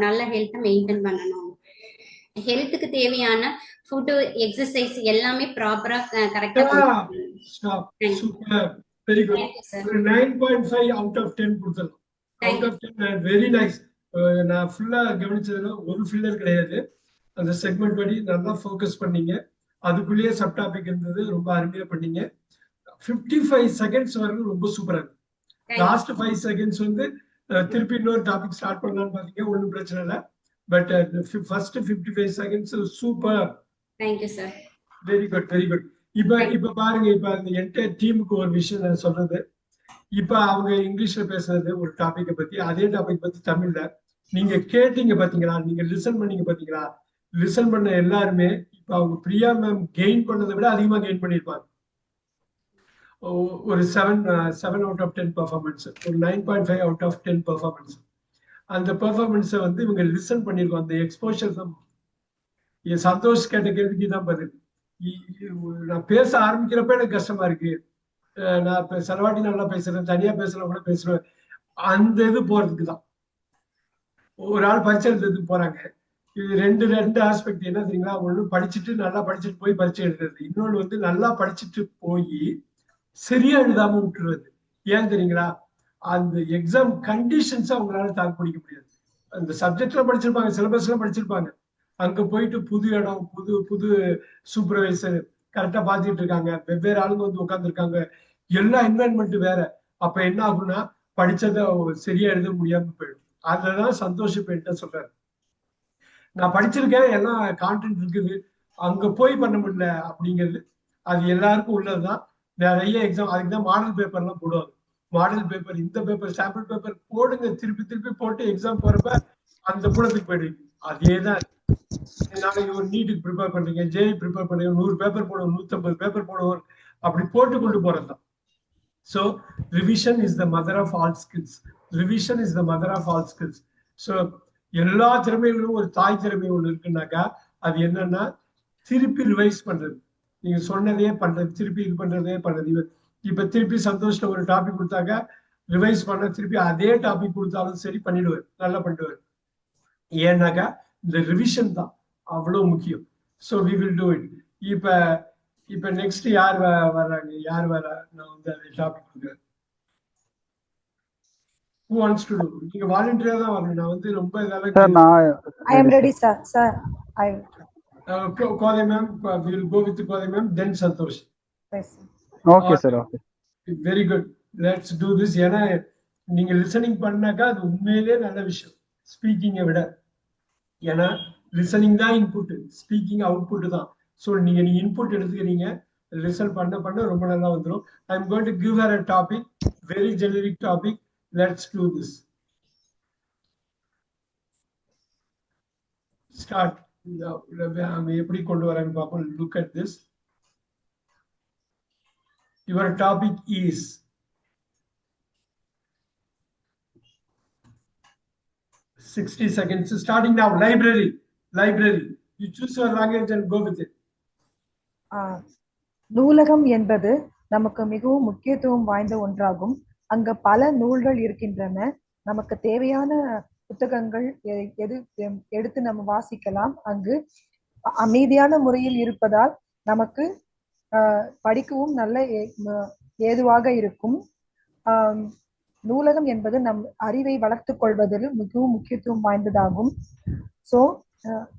நல்ல ஹெல்த்தை மெயின்டைன் பண்ணணும். ஹெல்த்துக்கு தேவையான ஃபுட், எக்ஸசைஸ் எல்லாமே ப்ராப்பரா கரெக்டா. Stop. Super. Very good. 9.5 out of 10 கொடுத்தலாம். Out of 10 very nice. நான் ஃபுல்லா கவனிச்சதுல ஒரு ஃபில்லர் கிடையாது. அந்த செக்மெண்ட் படி நல்லா ஃபோக்கஸ் பண்ணீங்க. அதுக்குள்ளேயே சப் டாபிக் இருந்தது, ரொம்ப அருமையா பண்ணீங்க. 55 செகண்ட்ஸ் வரைக்கும் ரொம்ப சூப்பரா இருக்கு. லாஸ்ட் 5 செகண்ட்ஸ் வந்து திருப்பி இன்னொரு டாபிக் ஸ்டார்ட் பண்ணலாம்னு பாத்தீங்க, ஒன்றும் பிரச்சனை இல்லை. But first 55 seconds super. Thank you sir. Very good, very good. இப்ப பாருங்க, இப்ப அந்த என்டையர் டீமுக்கு ஒரு விஷயம் நான் சொல்றது. இப்ப அவங்க இங்கிலீஷ்ல பேசுறது ஒரு டாபிக்கை பத்தி, அதே டாபிக் பத்தி தமிழ்ல நீங்க கேட்டீங்க பாத்தீங்களா, நீங்க லிசன் பண்ணீங்க பாத்தீங்களா. லிசன் பண்ண எல்லாருமே இப்ப அவங்க பிரியா மேம் கெயின் பண்ணதை விட அதிகமா கெயின் பண்ணிருப்பாங்க. ஒரு 7 out of 10 பெர்ஃபார்மன்ஸ், ஒரு 9.5 out of 10 பெர்ஃபார்மன்ஸ். அந்த பெர்ஃபார்மன்ஸை வந்து இவங்க லிசன் பண்ணிருக்கோம். அந்த எக்ஸ்போஷர் தான். சந்தோஷ் கேட்ட கேள்விக்கு தான் பதில். நான் பேச ஆரம்பிக்கிறப்ப எனக்கு கஷ்டமா இருக்கு. நான் இப்ப செலவாட்டி நல்லா பேசுறேன், தனியா பேசலாம் கூட பேசுறேன். அந்த இது போறதுக்கு தான். ஒரு ஆள் பரீட்சை எழுதுறதுக்கு போறாங்க. இது ரெண்டு ஆஸ்பெக்ட் என்ன தெரியுங்களா? ஒண்ணு படிச்சுட்டு நல்லா படிச்சுட்டு போய் பரீட்சை எழுதுறது, இன்னொன்னு வந்து நல்லா படிச்சுட்டு போய் சரியா எழுதாம விட்டுருவது. ஏன் தெரியுங்களா? அந்த எக்ஸாம் கண்டிஷன்ஸ் அவங்களால தாக்கு பிடிக்க முடியாது. அந்த சப்ஜெக்ட்ல படிச்சிருப்பாங்க, சிலபஸ்ல படிச்சிருப்பாங்க. அங்க போயிட்டு புது இடம், புது சூப்பர்வைசர் கரெக்டா பாத்துட்டு இருக்காங்க, வெவ்வேறு ஆளுங்க வந்து உட்காந்துருக்காங்க, எல்லா என்வரன்மெண்ட் வேற. அப்ப என்ன ஆகும்னா படிச்சதை சரியா எழுத முடியாம போயிடும். அதுலதான் சந்தோஷ் இப்ப என்ன சொல்றாரு, நான் படிச்சிருக்கேன், எல்லாம் கான்டென்ட் இருக்குது, அங்க போய் பண்ண முடியல அப்படிங்கிறது. அது எல்லாருக்கும் உள்ளதுதான். நிறைய எக்ஸாம் அதுக்கு தான் மாடல் பேப்பர்லாம் போடுவாங்க. மாடல் பேப்பர், இந்த பேப்பர், சாம்பிள் பேப்பர் போடுங்க, திருப்பி திருப்பி போட்டு எக்ஸாம் போறப்ப அந்த புலத்துக்கு போயிடுவீங்க. அதேதான். நாளைக்கு ஒரு நீட்டுக்கு ப்ரிப்பேர் பண்றீங்க, ஜேஇ ப்ரிப்பேர் பண்றீங்க, 100 பேப்பர் போடுவோம், 150 பேப்பர் போடுவோம், அப்படி போட்டு கொண்டு போறதுதான். So revision is the mother of all skills. Revision is the mother of all skills. So எல்லா திறமைகளும் ஒரு தாய் திறமை ஒண்ணு இருக்குன்னாக்கா அது என்னன்னா திருப்பி ரிவைஸ் பண்றது. நீங்க சொன்னதே பண்றது, திருப்பி இது பண்றதே பண்றது. இப்ப திருப்பி சந்தோஷ்ல ஒரு டாபிக் கொடுத்தாக்க ரிவைஸ் பண்ண திருப்பி அதே டாபிக் கொடுத்தாலும் சரி பண்ணிடுவார், நல்லா பண்ணிடுவார். ஏன்னாக்கா இந்த ரிவிஷன் தான் அவ்வளவு முக்கியம். So we will do it. இப்ப நெக்ஸ்ட் யார் வர்றாங்க, யார் வர நான் வந்து அந்த டாபிக் கொடுக்குறேன். Who wants to do? நீங்க வாலண்டியரா தான் வரணும். நான் வந்து ரொம்ப இதெல்லாம் I am ready, sir. Sir, Kothai ma'am, we will go with Kothai ma'am, then Santhosh. yes. Okay sir, okay. Very good. Let's do this. ஏன்னா நீங்க லிசனிங் பண்ணாக்கா அது உண்மையிலேயே நல்ல விஷயம் ஸ்பீக்கிங்கை விட. ஏன்னா லிசனிங் தான் இன்புட், ஸ்பீக்கிங் அவுட்புட் தான். ஸோ நீங்க இன்புட் எடுத்துக்கிறீங்க, லிசன் பண்ண பண்ண ரொம்ப நல்லா வந்துடும். I am going to give her a topic, very generic topic. Let's do this. Start. எப்படி கொண்டு வராங்க பார்ப்போம். Look at this. Your topic is "60 seconds starting now." Library. You choose your language and go with it. நூலகம் என்பது நமக்கு மிகவும் முக்கியத்துவம் வாய்ந்த ஒன்றாகும். அங்க பல நூல்கள் இருக்கின்றன. நமக்கு தேவையான புத்தகங்கள் எடுத்து நம்ம வாசிக்கலாம். அங்கு அமைதியான முறையில் இருப்பதால் நமக்கு படிக்கவும் நல்ல ஏதுவாக இருக்கும். நூலகம் என்பது நம் அறிவை வளர்த்துக் கொள்வதில் மிகவும் முக்கியத்துவம் வாய்ந்ததாகும். ஸோ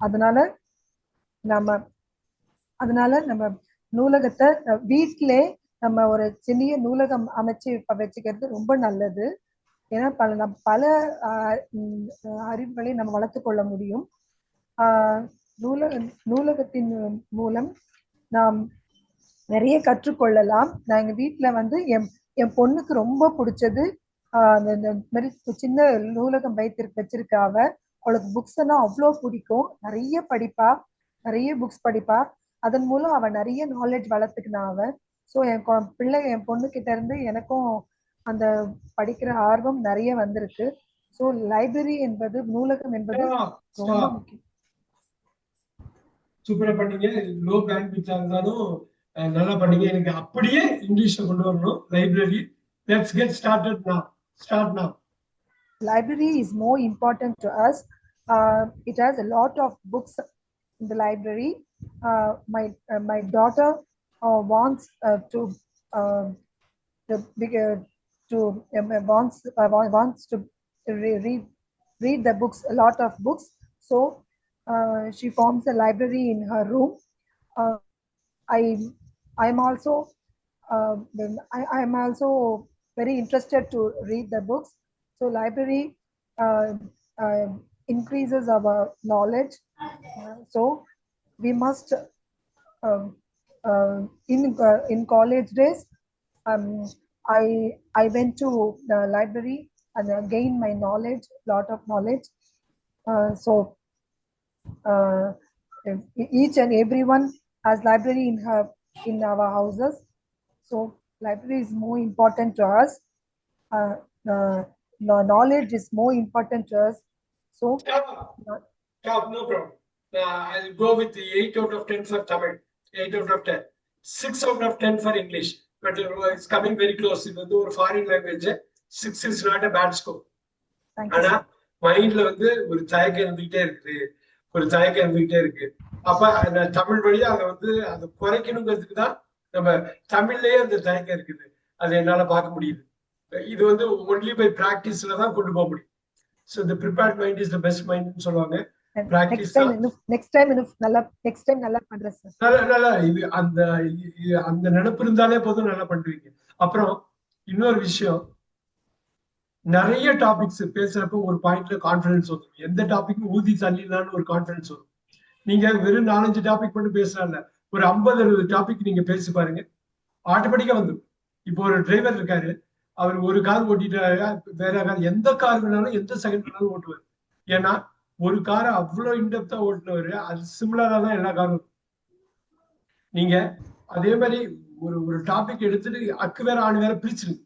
அதனால நம்ம நூலகத்தை வீட்டிலே நம்ம ஒரு சிறிய நூலகம் அமைச்சு வச்சுக்கிறது ரொம்ப நல்லது. ஏன்னா பல அறிவுகளை நம்ம வளர்த்துக் கொள்ள முடியும். நூலகத்தின் மூலம் நாம் நிறைய கற்றுக்கொள்ளலாம். நான் எங்க வீட்டுல வந்து என் பொண்ணுக்கு ரொம்ப பிடிச்சது இந்த மாதிரி சின்ன நூலகம் வச்சிருக்கா. அவளுக்கு புக்ஸ் எல்லாம் அவ்வளோ பிடிக்கும். நிறைய படிப்பா, நிறைய புக்ஸ் படிப்பா. அதன் மூலம் அவ நிறைய நாலேஜ் வளர்த்துக்கினா அவ. ஸோ என் பொண்ணு கிட்ட இருந்து எனக்கும் அந்த படிக்கிற ஆர்வம் நிறைய வந்திருக்கு. ஸோ லைப்ரரி என்பது, நூலகம் என்பது ரொம்ப முக்கியம். சூப்பரா பண்ணீங்க. லோ பேண்ட்விட்தா இருந்தாலும் நல்லா பண்ணீங்க. எனக்கு அப்படியே இங்கிலீஷ்ல கொண்டு வரணும். Library. Let's get started now. Start now. Library is more important to us. It has a lot of books in the library. My daughter wants to read the books, a lot of books. So she forms a library in her room. I'm also very interested to read the books. So library increases our knowledge. So we must in college days I went to the library and gained my knowledge, lot of knowledge. So each and everyone has library in our houses. So library is more important to us. Knowledge is more important to us. So no problem. I'll go with the 8 out of 10 for Tamil, 8 out of 10, 6 out of 10 for English. But it's coming very close. It was a foreign language. 6 is not a bad score. ஆனா மைண்ட்ல வந்து ஒரு தயக்கம் இருந்துகிட்டே இருக்கு. அப்ப அந்த தமிழ் வழியா அதை குறைக்கணுங்கிறதுக்கு தான் நம்ம தமிழ்லயே அந்த தயக்கம் இருக்குது. அதை என்னால பார்க்க முடியுது. இது வந்து ஒன்லி பை பிராக்டிஸ்ல தான் கொண்டு போக முடியும். So the prepared mind is the best mind னு சொல்லுவாங்க. next time நல்லா பண்றேன் சார். நல்லா இது அந்த நினைப்பு இருந்தாலே போதும், நல்லா பண்ணுவீங்க. அப்புறம் இன்னொரு விஷயம், நிறைய டாபிக்ஸ் பேசுறப்ப ஒரு பாயிண்ட்ல கான்ஃபிடன்ஸ் வரும். எந்த டாபிக்கும் ஊதி தள்ளிடலான்னு ஒரு கான்ஃபிடன்ஸ் வரும். நீங்க வெறும் 4-5 டாபிக் மட்டும் பேசலாம், ஒரு 50-60 டாபிக் நீங்க பேசி பாருங்க, ஆட்டோமேட்டிக்கா வந்துடும். இப்போ ஒரு டிரைவர் இருக்காரு, அவர் ஒரு கார் ஓட்டிட்டு வேற கார், எந்த கார் வேணாலும் எந்த செகண்ட் வேணாலும் ஓட்டுவார். ஏன்னா ஒரு காரை அவ்வளவு இன்டெப்தா ஓட்டுனவரு, அது சிமிலரா தான் எல்லா காரும். நீங்க அதே மாதிரி ஒரு டாபிக் எடுத்துட்டு அக்கு வேற ஆணு வேற பிரிச்சிருங்க.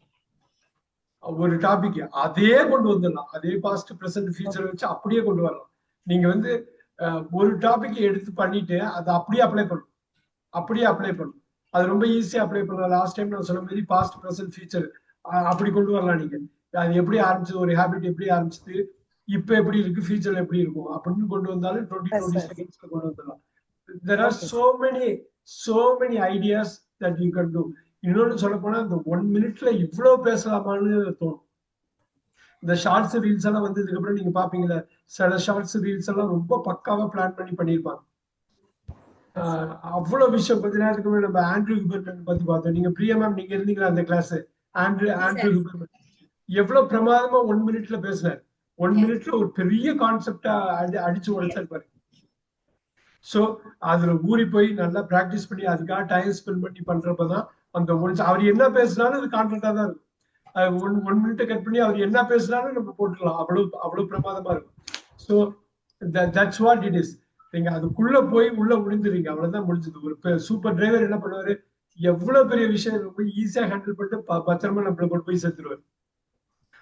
ஒரு டாபிக் அதே கொண்டு வந்துடலாம், அதே பாஸ்ட் பிரசன்ட் ஃபியூச்சர் வச்சு அப்படியே கொண்டு வரலாம். நீங்க வந்து ஒரு டாபிக் எடுத்து பண்ணிட்டு அதை அப்படியே அப்ளை பண்ணணும். அது ரொம்ப ஈஸியா அப்ளை பண்ணலாம். லாஸ்ட் டைம் நான் சொன்ன மாதிரி பாஸ்ட் பிரசன்ட் ஃபியூச்சர் அப்படி கொண்டு வரலாம். நீங்க அது எப்படி ஆரம்பிச்சது, ஒரு ஹேபிட் எப்படி ஆரம்பிச்சது, இப்ப எப்படி இருக்கு, ஃபியூச்சர்ல எப்படி இருக்கும் அப்படின்னு கொண்டு வந்தாலும் 20 செகண்ட்ஸ்ல கொண்டு வந்துடலாம். There are so many ideas that you can do. இன்னொன்னு சொல்ல போனா இந்த 1 minute இவ்வளவு பேசலாமான்னு தோணும். இந்த ஷார்ட்ஸ் ரீல்ஸ் எல்லாம் வந்ததுக்கு அப்புறம் நீங்க பாப்பீங்களா, சில ஷார்ட்ஸ் ரீல்ஸ் எல்லாம் ரொம்ப பக்காவா பிளான் பண்ணிருப்பாங்க. அவ்வளவு விஷயம். கொஞ்ச நேரத்துக்கு முன்னாடி நம்ம ஆண்ட்ரூ ஹியூபர்மேன் பத்தி பார்த்தோம். நீங்க பிரியா மேம் நீங்க இருந்தீங்களா அந்த கிளாஸ்? ஆண்ட்ரூ ஹியூபர்மேன் எவ்வளவு பிரமாதமா 1 minute பேசினார். 1 minute ஒரு பெரிய கான்செப்டா அடிச்சு உடைச்சாரு பாருங்க. சோ அதுல ஊறி போய் நல்லா பிராக்டிஸ் பண்ணி அதுக்காக டைம் ஸ்பெண்ட் பண்ணி பண்றப்பதான் அந்த அவர் என்ன பேசினாலும் அது கான்டென்ட்டா தான் இருக்கும். 1 minute கட் பண்ணி அவர் என்ன பேசினாலும் நம்ம போட்டுக்கலாம். அவ்வளவு பிரமாதமா இருக்கும். So that's what it is. நீங்க அதுக்குள்ள போய் உள்ள முடிஞ்சிருங்க, அவ்வளவுதான் முடிஞ்சது. ஒரு சூப்பர் டிரைவர் என்ன பண்ணுவாரு, எவ்வளவு பெரிய விஷயம் ரொம்ப ஈஸியா ஹேண்டில் பண்ணிட்டு பத்திரமா நம்மள கொண்டு போய் சேர்த்துருவாரு.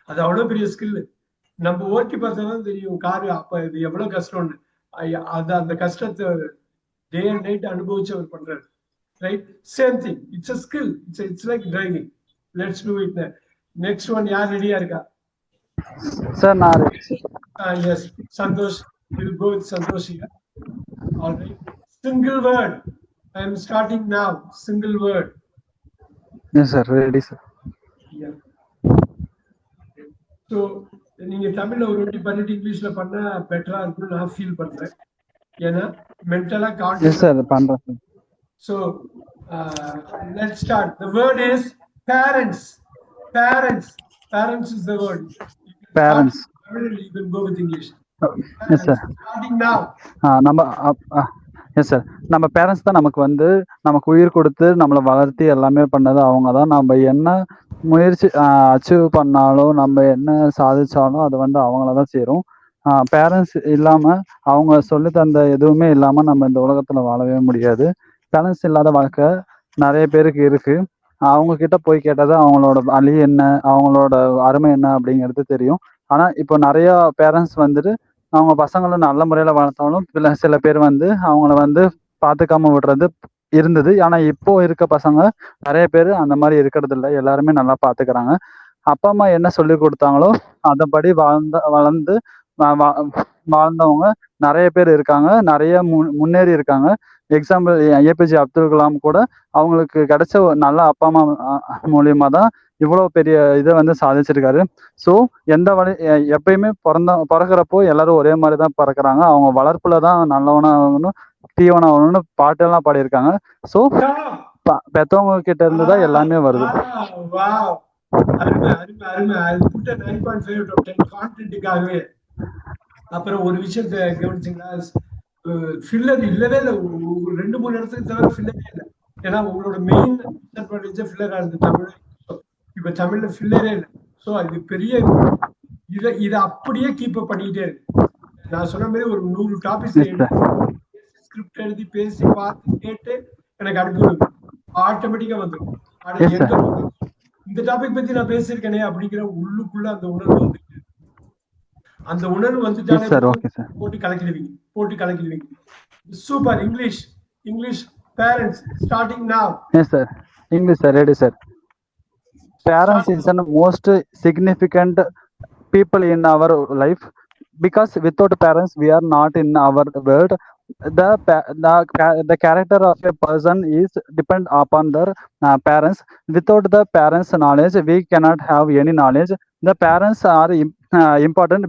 அது அவ்வளவு பெரிய ஸ்கில். நம்ம ஓட்டி பார்த்தாதான் தெரியும் காரு அப்ப இது எவ்வளவு கஷ்டம்னு. அது அந்த கஷ்டத்தை டே அண்ட் நைட் அனுபவிச்சு அவர் பண்றாரு. Right, same thing, it's a skill. It's like driving. Let's do it. Next one யார் ரெடியா இருக்கா? சார் நான் yes, Santosh, we'll go with Santosh here. All right, single word. I am starting now. Single word. Yes sir, ready sir. Yeah. So நீங்க தமிழ்ல ஒரு வாட்டி பண்ணிட்டு இங்கிலீஷ்ல பண்ணா பெட்டரா இருக்கும்னு நான் ஃபீல் பண்றேன். ஏன்னா மென்டலா கான்ஃபிடன்ஸ். Yes sir, பண்றேன் sir. So let's start. The word is parents. Parents is the word. Parents. You can go with English. Yes sir. Starting now. நம்ம எஸ் சார், நம்ம பேரண்ட்ஸ் தான் நமக்கு உயிர் கொடுத்து நம்மளை வளர்த்தி எல்லாமே பண்ணது அவங்க தான். நம்ம என்ன முயற்சி அச்சீவ் பண்ணாலும் நம்ம என்ன சாதிச்சாலும் அது அவங்கள தான் சேரும். பேரண்ட்ஸ் இல்லாமல், அவங்க சொல்லி தந்த எதுவுமே இல்லாமல் நம்ம இந்த உலகத்தில் வாழவே முடியாது. பேரண்ட்ஸ் இல்லாத வாழ்க்கை நிறைய பேருக்கு இருக்கு. அவங்க கிட்ட போய் கேட்டது அவங்களோட வலி என்ன, அவங்களோட அருமை என்ன அப்படிங்கிறது தெரியும். ஆனால் இப்போ நிறைய பேரண்ட்ஸ் அவங்க பசங்களை நல்ல முறையில் வளர்த்தாலும் சில பேர் அவங்கள பார்த்துக்காம விடுறது இருந்தது. ஆனால் இப்போ இருக்க பசங்க நிறைய பேர் அந்த மாதிரி இருக்கிறது இல்லை. எல்லாருமே நல்லா பார்த்துக்கிறாங்க. அப்பா அம்மா என்ன சொல்லி கொடுத்தாங்களோ அதைப்படி வளர்ந்து வாழ்ந்தவங்க நிறைய பேர் இருக்காங்க, நிறைய முன்னேறி இருக்காங்க. எக்ஸாம்பிள் ஏபிஜே அப்துல் கலாம் கூட அவங்களுக்கு கிடைச்ச நல்ல அப்பா அம்மா மூலியமா தான் இவ்வளோ பெரிய இதை சாதிச்சிருக்காரு. ஸோ எந்த எப்பயுமே பிறக்கிறப்போ எல்லாரும் ஒரே மாதிரி தான் பிறக்கிறாங்க. அவங்க வளர்ப்புல தான் நல்லவனாகணும் தீவனாகணும்னு பாட்டெல்லாம் பாடியிருக்காங்க. ஸோ பெத்தவங்க கிட்ட இருந்து தான் எல்லாமே வருது. அப்புறம் ஒரு விஷயத்த கவனிச்சீங்களா, ஃபில்லர் இல்லவே இல்லை. 2-3 இடத்துக்கு தவிர ஃபில்லரே இல்லை. ஏன்னா உங்களோட மெயின் டிஸ்அட்வான்டேஜ் ஃபில்லரா இருந்து தமிழ். இப்ப தமிழ்ல ஃபில்லரே இல்லை. ஸோ அது பெரிய இதை அப்படியே கீப் அப் பண்ணிக்கிட்டே இருக்கு. நான் சொன்ன மாதிரி ஒரு 100 டாபிக்ஸ் ஸ்கிரிப்ட் எழுதி பேசி பார்த்து கேட்டு எனக்கு அனுப்பி விடுங்க, ஆட்டோமேட்டிக்கா வந்துடும். இந்த டாபிக் பத்தி நான் பேசியிருக்கேனே அப்படிங்கிற உள்ளுக்குள்ள அந்த உணர்வு வந்துட்டாலே போட்டு கலக்கிடுவீங்க. சூப்பர். இங்கிலீஷ் பேரண்ட்ஸ் ஸ்டார்டிங் நவ. Yes sir, English sir, ready sir. Parents is the most significant people in our life, because without parents we are not in our world. The character of a person is depend upon their parents. Without the parents' knowledge we cannot have any knowledge. The parents are important,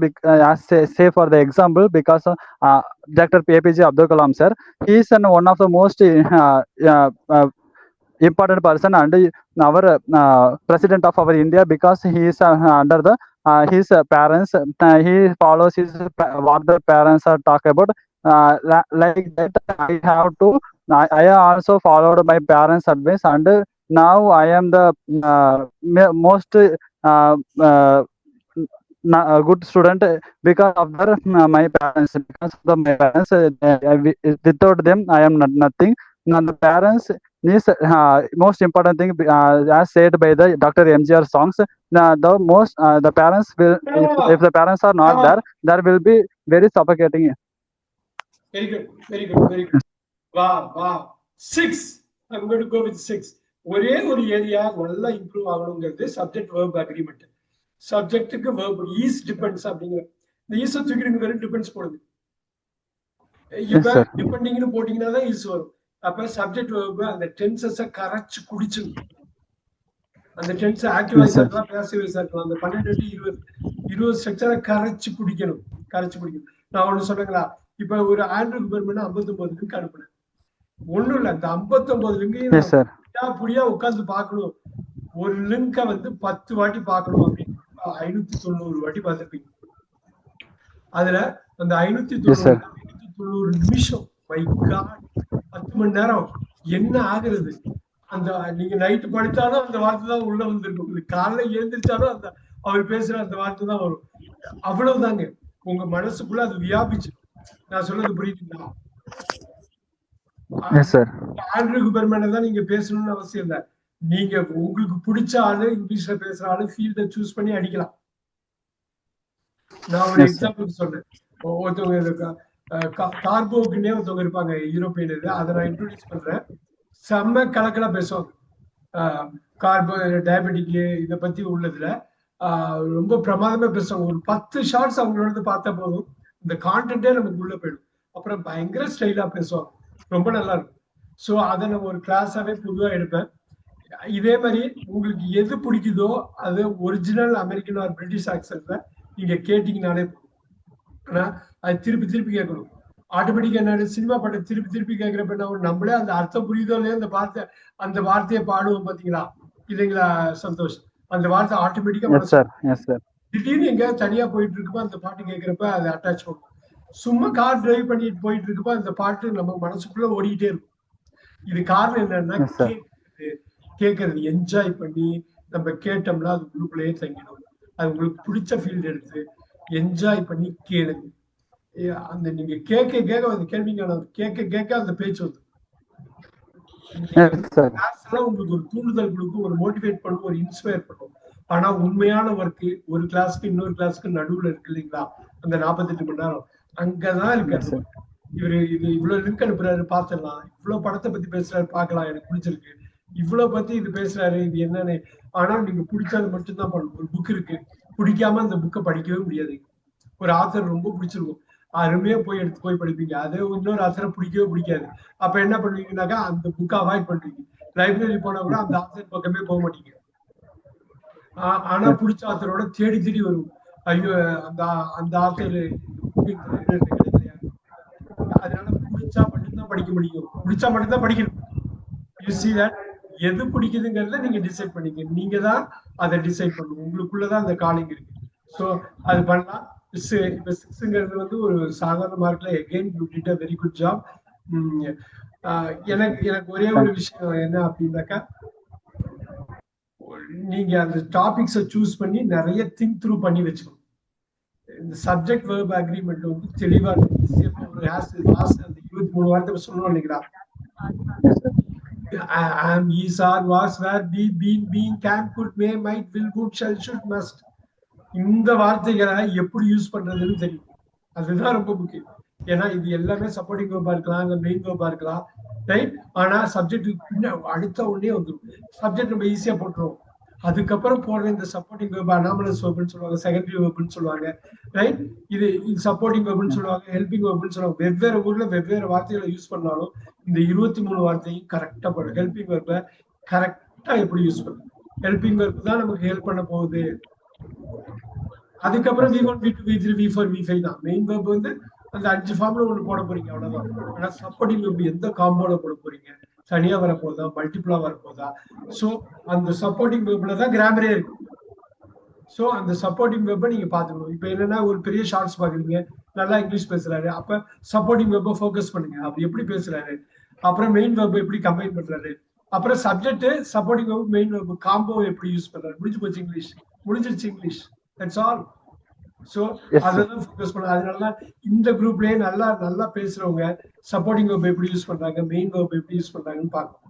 as say for the example, because Dr. APJ Abdul Kalam sir, he is one of the most important person and our president of our India, because he is under the his parents. He follows what the parents are talk about. Like that I have to I also followed my parents' advice, and now I am the most good student because of my parents. Because of my parents, without them, I am nothing. Now the parents is most important thing, as said by the Dr. MGR songs. The parents will, if the parents are not there will be very suffocating. Very good, very good, very good. Wow. 6. I'm going to go with 6. ஒரே ஒரு ஏரியா நல்லா இம்ப்ரூவ் ஆகணுங்கிறது சப்ஜெக்ட் வேர்ப் அக்ரிமெண்ட். சப்ஜெக்டுக்கு வேர்ப் ஈஸ் டிபெண்ட்ஸ் அப்படிங்கிற இந்த ஈஸை தூக்கிடுங்க, வெறும் டிபெண்ட்ஸ் போடுது. இப்ப டிபெண்டிங்னு போட்டீங்கன்னா தான் ஈஸ் வரும். அப்ப சப்ஜெக்ட் வேர்ப் அந்த டென்சஸை கரைச்சு குடிச்சிடும். அந்த டென்ஸ் ஆக்டிவ் வாய்ஸா இருக்கலாம், பேசிவ் வாய்ஸா இருக்கலாம். அந்த 12 ஸ்ட்ரக்சரை கரைச்சு குடிக்கணும். நான் ஒண்ணு சொன்னீங்களா, இப்ப ஒரு ஆண்ட்ரூ குபர்மன் 59 லிங்க் அனுப்புனேன். ஒண்ணும் இல்ல, அந்த 59 லிங்கையும் புரியா உட்கார்ந்து பார்க்கணும். ஒரு லிங்க வந்து 10 வாட்டி பார்க்கணும் அப்படின்னு 590 வாட்டி பார்த்திருப்பீங்க. அதுல அந்த 590 நிமிஷம் 10 மணி நேரம் என்ன ஆகுறது? அந்த நீங்க நைட்டு படித்தாலும் அந்த வார்த்தை தான் உள்ள வந்திருக்கும். காலைல எழுந்திரிச்சாலும் அந்த அவர் பேசுற அந்த வார்த்தை தான் வரும். அவ்வளவுதாங்க, உங்க மனசுக்குள்ள அது வியாபிச்சு. நான் சொல்றது புரியுதுங்களா? ஆண்ட்ரூ குபர்மேனை தான் நீங்க பேசணும்னு அவசியம் இல்லை. நீங்க உங்களுக்கு பிடிச்ச ஆளு, இங்கிலீஷ்ல பேசுற ஆளு ஃபீல்ட சூஸ் பண்ணி அடிக்கலாம். நான் ஒரு எக்ஸாம்பிள் சொல்றேன். ஒருத்தவங்க கார்போக்குன்னே ஒருத்தவங்க இருப்பாங்க, யூரோப்பியன் இது. அதை நான் இன்ட்ரோடியூஸ் பண்றேன். செம்ம கலக்கலா பேசுவாங்க. கார்போ டயபெட்டிக் இதை பத்தி உள்ளதுல ரொம்ப பிரமாதமா பேசுவாங்க. ஒரு 10 ஷார்ட்ஸ் அவங்களோட பார்த்தா போதும், இந்த கான்டென்ட்டே நமக்கு உள்ள போயிடும். அப்புறம் பயங்கர ஸ்டைலா பேசுவாங்க, ரொம்ப நல்லா இருக்கும். ஸோ அதை நம்ம ஒரு கிளாஸாவே பொதுவா எடுப்பேன். இதே மாதிரி உங்களுக்கு எது பிடிக்குதோ அது ஒரிஜினல் அமெரிக்கன் ஆர் பிரிட்டிஷ் ஆக்சன்ட்ல நீங்க கேட்டீங்கனாலே போதும். ஆனா அது திருப்பி கேட்கணும். ஆட்டோமேட்டிக்கா என்ன, சினிமா பாட்டை திருப்பி கேட்கிறப்ப என்ன, நம்மளே அந்த அர்த்தம் புரியுதோ இல்லையோ அந்த வார்த்தையை பாடுவோம் பாத்தீங்களா, இல்லைங்களா சந்தோஷ்? அந்த வார்த்தை ஆட்டோமேட்டிக்கா திடீர்னு எங்க தனியா போயிட்டு இருக்கப்ப அந்த பாட்டு கேட்கிறப்ப அதை அட்டாச் பண்ணும். சும்மா கார் டிரைவ் பண்ணிட்டு போயிட்டு இருக்கப்ப அந்த பாட்டு நம்ம மனசுக்குள்ள ஓடிக்கிட்டே இருக்கும். இது காரணம் என்னன்னா, கேட்கறது என்ஜாய் பண்ணி நம்ம கேட்டோம்னா அது உள்ளுக்குள்ளேயே தங்கிடும். அது உங்களுக்கு பிடிச்ச ஃபீல்டு எடுத்து என்ஜாய் பண்ணி கேளுங்க. அந்த நீங்க கேட்க அந்த கேள்விங்க கேட்க அந்த பேச்சு வந்து உங்களுக்கு ஒரு தூண்டுதல் கொடுக்கும், ஒரு மோட்டிவேட் பண்ணும், ஒரு இன்ஸ்பயர் பண்ணும். ஆனா உண்மையான ஒர்க்கு ஒரு கிளாஸ்க்கு இன்னொரு கிளாஸ்க்கு நடுவுல இருக்கு இல்லைங்களா, அந்த 48 மணி நேரம் அங்கதான் இருக்காரு. இது இவ்வளவு லிங்க் அனுப்புறாரு, பாத்துடலாம். இவ்வளவு படத்தை பத்தி பேசுறாரு, பாக்கலாம், எனக்கு பிடிச்சிருக்கு. இவ்வளவு பத்தி இது பேசுறாரு, இது என்னன்னு. ஆனா நீங்க பிடிச்சது மட்டும்தான் பண்ணணும். ஒரு புக் இருக்கு, பிடிக்காம அந்த புக்கை படிக்கவே முடியாது. ஒரு ஆத்தர் ரொம்ப பிடிச்சிருக்கும், அருமையா எடுத்து போய் படிப்பீங்க. அது இன்னொரு ஆத்தரை பிடிக்கவே பிடிக்காது. அப்ப என்ன பண்ணுவீங்கன்னாக்கா அந்த புக்கை அவாய்ட் பண்ணுவீங்க. லைப்ரரி போனா கூட அந்த ஆத்தர் பக்கமே போக மாட்டீங்க. ஆனா பிடிச்ச ஆத்தரோட தேடி வரும். ஐயோ அந்த ஆத்தர் கிடைக்கலையா. அதனால பிடிச்சா மட்டும்தான் படிக்க முடியும், பிடிச்சா மட்டும்தான் படிக்கணும். You see that? எது பிடிக்குதுங்கிறத நீங்க டிசைட் பண்ணிக்க. நீங்க தான் அதை டிசைட் பண்ணணும். உங்களுக்குள்ளதான் அந்த காலிங் இருக்கு. ஸோ அது பண்ணலாம். இப்ப 6ங்கிறது வந்து ஒரு சாதாரண மார்க்ல again you did a very good job. எனக்கு ஒரே ஒரு விஷயம் என்ன அப்படின்னாக்கா, நீங்க அந்த டாபிக்ஸை சூஸ் பண்ணி நிறைய திங்க் த்ரூ பண்ணி வச்சுக்கணும். இந்த சப்ஜெக்ட் வேர்ப் அக்ரிமெண்ட் வந்து தெளிவா அந்த 23 வார்த்தை சொல்லணும் இல்லைங்களா. am, is, are, was, were, be, been, being, can, could, may, might, will, would, shall, should, must. இந்த வார்த்தைகளை எப்படி யூஸ் பண்றதுன்னு தெரியும். அதுதான் ரொம்ப முக்கியம். ஏன்னா இது எல்லாமே சப்போர்ட்டிங் வேர்பா இருக்கலாம், இல்ல மெயின் வேர்பா இருக்கலாம், ரைட்? ஆனா சப்ஜெக்ட் அடுத்த உடனே வந்துடும். சப்ஜெக்ட் நம்ம ஈஸியா போட்டுருவோம். அதுக்கப்புறம் போடுற இந்த சப்போர்ட்டிங் வேர்பு அனாமலஸ் வேர்புன்னு சொல்லுவாங்க, செகண்டரி வேர்புன்னு சொல்லுவாங்க, ரைட்? இது சப்போர்ட்டிங் வேர்புன்னு சொல்லுவாங்க, ஹெல்பிங் வேர்புன்னு சொல்லுவாங்க. வெவ்வேறு ஊர்ல வெவ்வேறு வார்த்தைகளை யூஸ் பண்ணாலும் இந்த 23 வார்த்தையும் கரெக்டா போடும். ஹெல்பிங் வேர்பை கரெக்டா எப்படி யூஸ் பண்ணும்? ஹெல்பிங் வேர்பு தான் நமக்கு ஹெல்ப் பண்ண போகுது. அதுக்கப்புறம் V1, V2, V3, V4, V5 தான். மெயின் வேர்பு வந்து அந்த 5 ஃபார்ம்ல ஒண்ணு போட போறீங்க, அவ்வளவுதான். ஆனா சப்போர்ட்டிங் வேர்பு எந்த காம்போல போட போறீங்க? தனியா வரப்போதா, மல்டிபிளா வரப்போதா? சோ அந்த சப்போர்ட்டிங் வேர்ப்ல தான் கிராமரே இருக்கு. சோ அந்த சப்போர்ட்டிங் வேர்பை நீங்க பாத்துக்கணும். இப்ப என்னன்னா, ஒரு பெரிய ஷார்ட்ஸ் பாக்குறீங்க, நல்லா இங்கிலீஷ் பேசுறாரு, அப்ப சப்போர்ட்டிங் வேர்பை ஃபோக்கஸ் பண்ணுங்க. அப்படி எப்படி பேசுறாரு, அப்புறம் மெயின் வெர்ப் எப்படி கம்பைன் பண்றாரு, அப்புறம் subject supporting verb main verb combo எப்படி யூஸ் பண்றாரு. முடிஞ்சு போச்சு இங்கிலீஷ், முடிஞ்சிருச்சு English. That's all. So Yes, sir. அதெல்லாம் ஃபோக்கஸ் பண்ண. அதனாலதான் இந்த குரூப்லயே நல்லா நல்லா பேசுறவங்க சப்போர்ட்டிங் வெர்ப் எப்படி யூஸ் பண்றாங்க, மெயின் வெர்ப் எப்படி யூஸ் பண்றாங்கன்னு பார்க்கணும்.